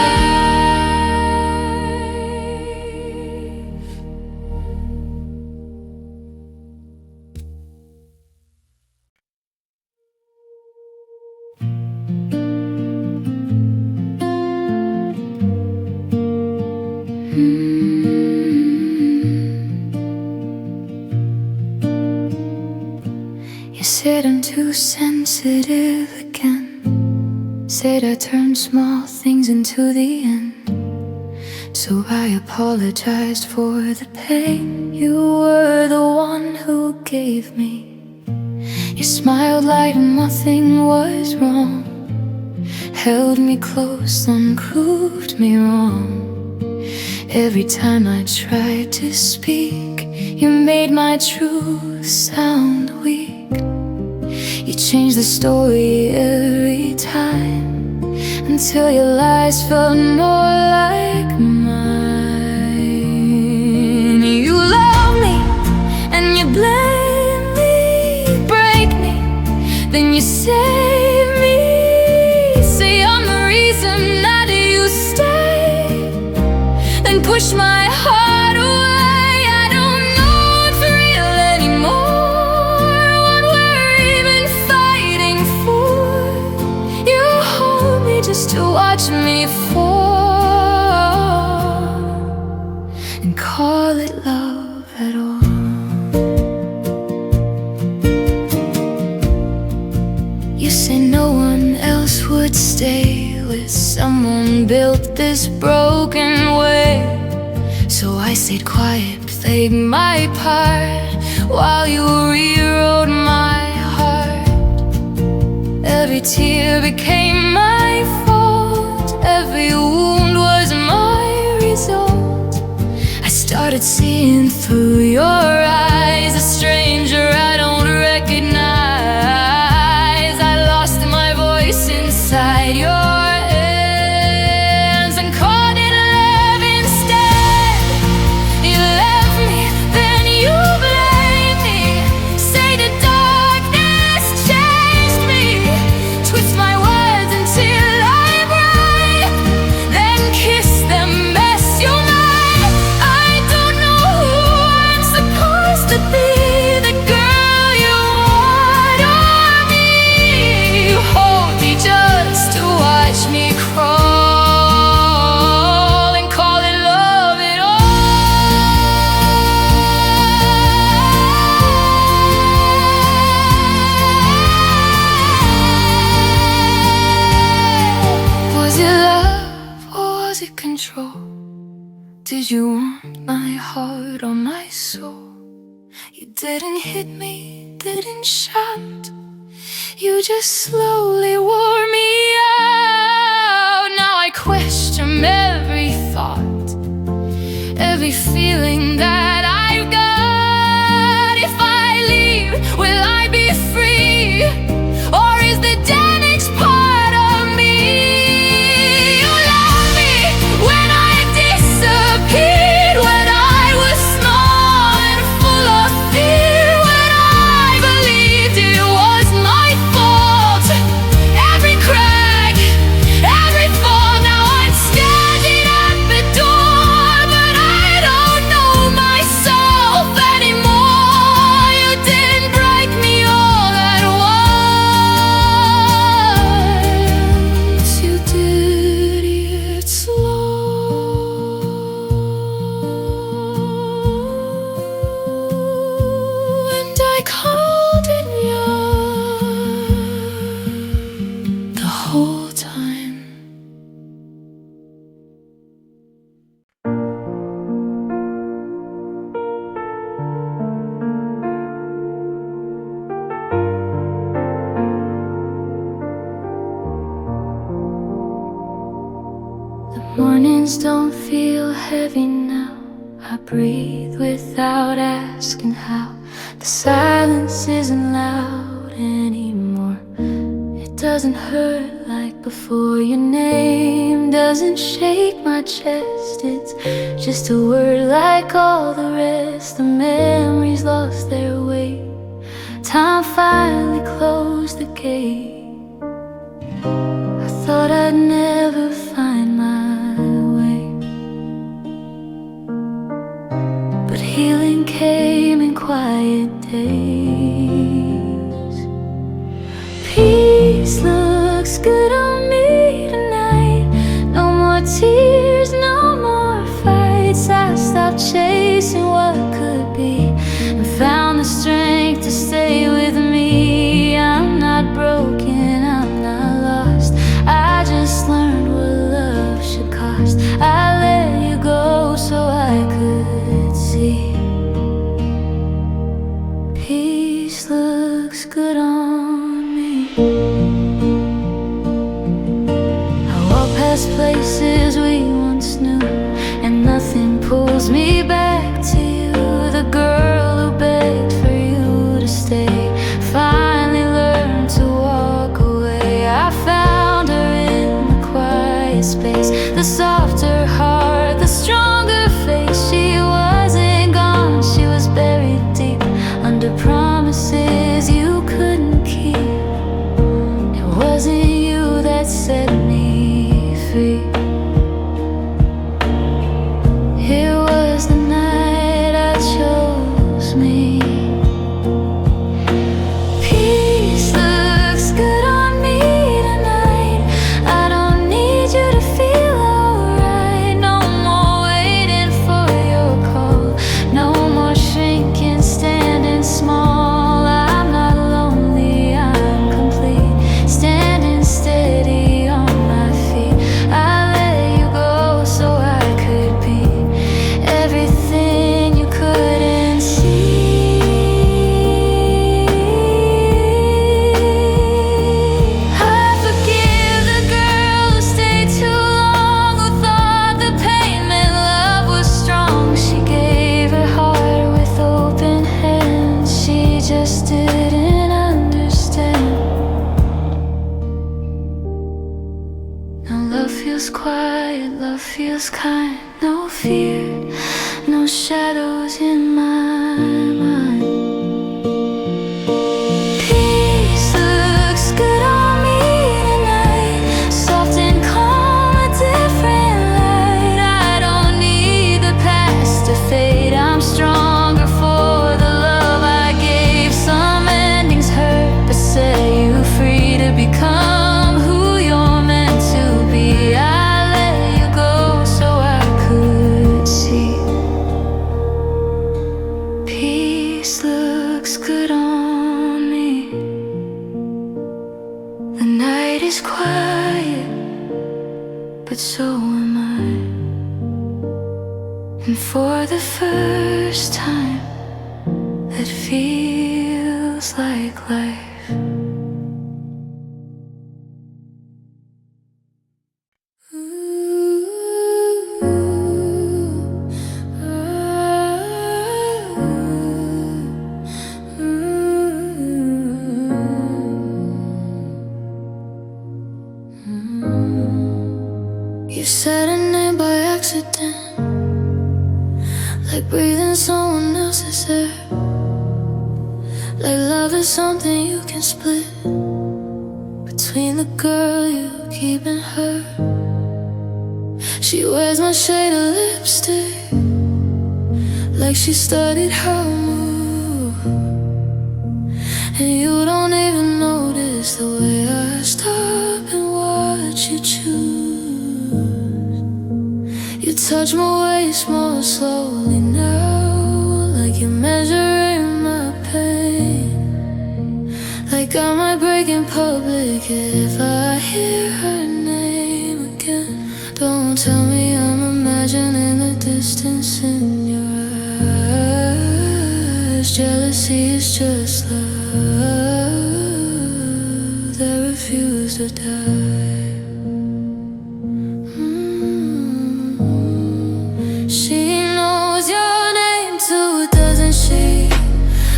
too sensitive again. Said I turned small things into the end. So I apologized for the pain you were the one who gave me. You smiled like nothing was wrong, held me close and proved me wrong. Every time I tried to speak, you made my truth sound weak. You changed the story every time, until your lies felt more like mine. You love me and you blame me, break me, then you save me. Say I'm the reason that you stay, then push my heart away. I don't know what's real anymore, what we're even fighting for. You hold me just to watch me fall, and call it love at all. You say no one else would stay with someone built this broken way. So I stayed quiet, played my part, while you rewrote my heart. Every tear became my fault, every wound was my result. I started seeing through your eyes, a stranger I don't recognize. I lost my voice inside your hands and called it love instead. You left me, then you blame me. Say the darkness changed me, twist my words until I break, then kiss the mess you made. I don't know who I'm supposed to be, the girl you want or me. You hold me just to watch me crawl, and call it love at all. Was it love or was it control? Did you want my heart or my soul? You didn't hit me, didn't shout, you just slowly wore me out. Now I question every thought, every feeling that I've got. If I leave, will I be free, or is the damage part of me? You love me when I disappeared, when I was small and full of fear, when I believed it was my fault. Every crack, every fall, now I'm standing at the door, but I don't know myself anymore. You didn't break me all at once, you did it slow, and I called it young the whole time. The mornings don't feel heavy now. I breathe without asking how. The silence isn't loud anymore. It doesn't hurt like before. Your name doesn't shake my chest. It's just a word like all the rest. The memories lost their weight. Time finally closed the gate. I thought I'd never find my way, but healing came in quiet days. Peace looks good on me tonight. No more tears, no more fights. I stopped chasing what could be and found the strength to stay with me. I'm places we once knew, and nothing pulls me back to you. The girl who begged for you to stay finally learned to walk away. I found her in the quiet space, the softer heart, the stronger face. She wasn't gone, she was buried deep under promises you couldn't keep. It wasn't you that set me free. It was the night I chose me. Peace looks good on me tonight. I don't need you to feel alright. No more waiting for your call, no more shrinking, standing small. I'm not lonely, I'm complete, standing steady on my feet. I let you go so I could be everything you couldn't see. I forgive the girl who stayed too long, who thought the pain meant love was strong. She gave her heart with open hands, she just didn't understand. Now love feels quiet, love feels kind. No fear, no shadows in my mind. Peace looks good on me tonight, soft and calm, a different light. I don't need the past to fade, I'm stronger for the love I gave. Some endings hurt but set you free to become who you're meant to be. I let you go so I could see. Peace looks good on me. The night is quiet, but so am I. And for the first time, it feels like life. You said a name by accident, like breathing someone else's air. Like love is something you can split between the girl you keep and her. She wears my shade of lipstick, like she studied how to move. And you don't even notice the way I stop and watch you choose. You touch my waist more slowly now, like you're measuring my pain. Like I might break in public if I hear her name again. Don't tell me I'm imagining the distance in your eyes. Jealousy is just love that refused to die. She knows your name too, doesn't she?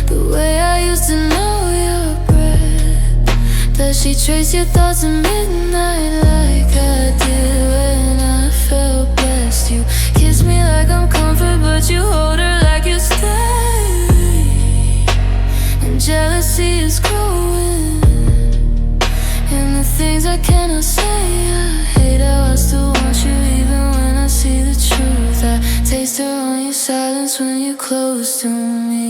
The way I used to know your breath. Does she trace your thoughts at midnight like I did when I felt blessed? You kiss me like I'm comfort, but you hold her like you stay. And jealousy is growing, and the things I cannot say. I hate how I still want you even when I see the truth. I taste her on your silence when you're close to me.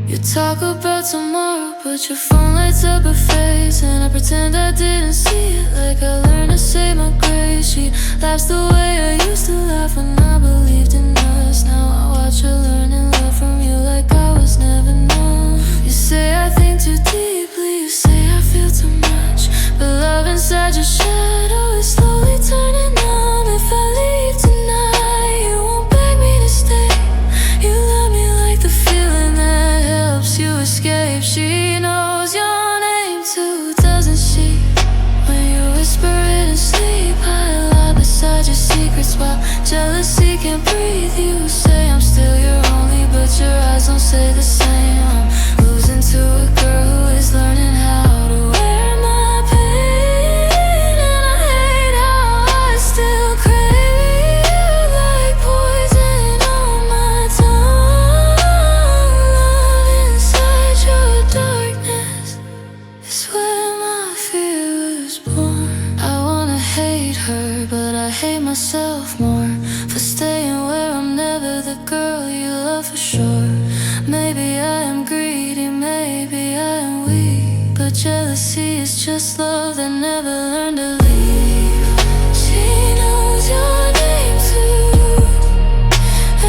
You talk about tomorrow, but your phone lights up her face, and I pretend I didn't see it, like I learned to say my grace. She laughs the way I used to laugh when I believed in us. Now I watch her learning love from you like I was never known. You say I think too deeply, you say I feel too much, but love inside your shadow is slowly turning numb. If I leave tonight, Jealousy can't breathe. You say I'm still your only, but your eyes don't say the same. I'm losing to a girl who is learning how to wear my pain. And I hate how I still crave you like poison on my tongue. Love inside your darkness is where my fear was born. I wanna hate her, but I hate myself more for staying where I'm never the girl you love for sure. Maybe I am greedy, maybe I am weak, but jealousy is just love that never learned to leave. She knows your name too,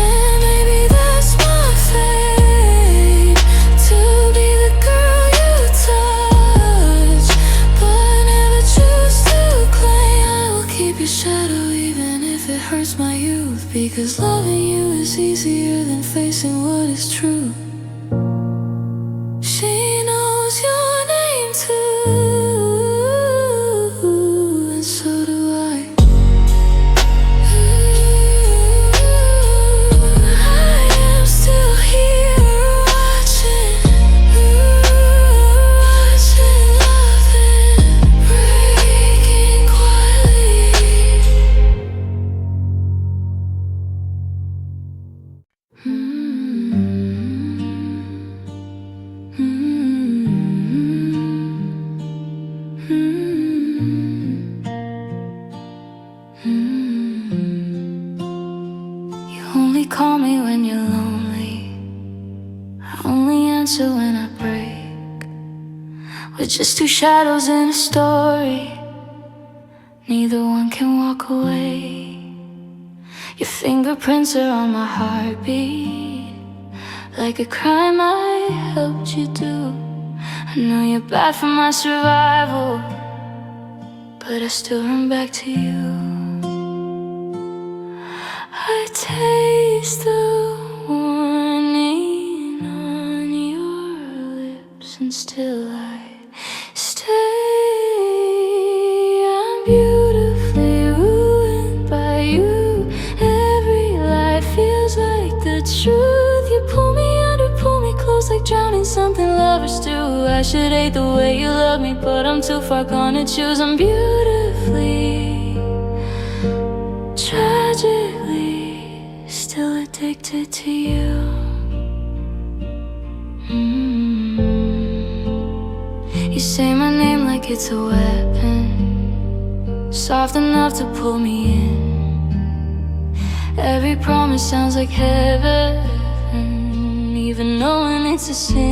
and maybe that's my fate, to be the girl you touch, but never choose to claim. I will keep your shadow even if it hurts my youth, because loving you is easier than facing what is true. She knows your name too, and so do I. I am still here watching, loving, breaking quietly. You only call me when you're lonely. I only answer when I break. We're just two shadows in a story. Neither one can walk away. Your fingerprints are on my heartbeat, like a crime I helped you do. I know you're bad for my survival, but I still run back to you. I taste the warning on your lips, and still I stay. I'm beautifully ruined by you. Every lie feels like the truth. You pull me under, pull me close, like drowning something lovers do. I should hate the way you love me, but I'm too far gone to choose. I'm beautifully, tragically, still addicted to you. You say my name like it's a weapon, soft enough to pull me in. Every promise sounds like heaven, even knowing it's a sin.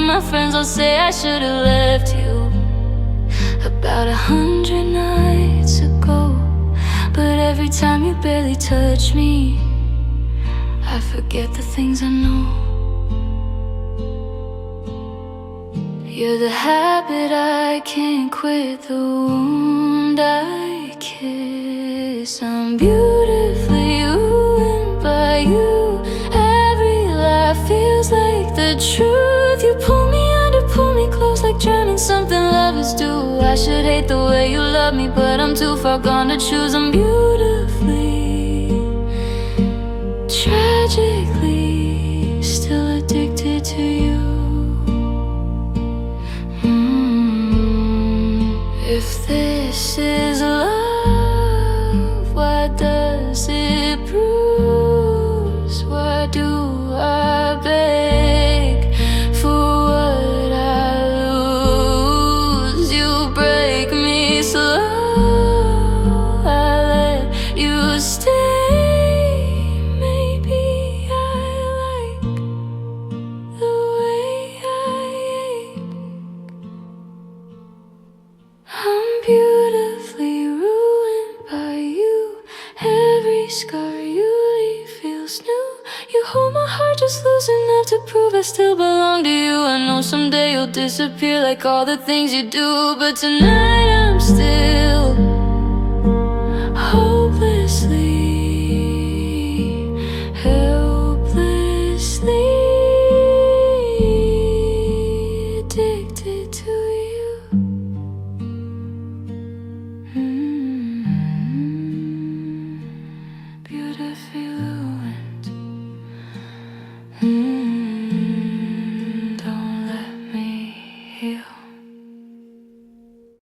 My friends all say I should've left you about 100 nights ago, but every time you barely touch me, I forget the things I know. You're the habit I can't quit, the wound I kiss. I'm beautifully ruined by you. Every lie feels like the truth. You pull me under, pull me close, like drowning something lovers do. I should hate the way you love me, but I'm too far gone to choose. I'm beautifully, tragically, still addicted to you. If this is love, why does it bruise? Why do I beg for what I lose? You break me slow, I let you stay. Maybe I like the way I ache. I'm beautifully ruined by you. Every scar you leave feels new. You hold my heart just loose enough to prove I still belong to you. I know someday you'll disappear like all the things you do, but tonight I'm still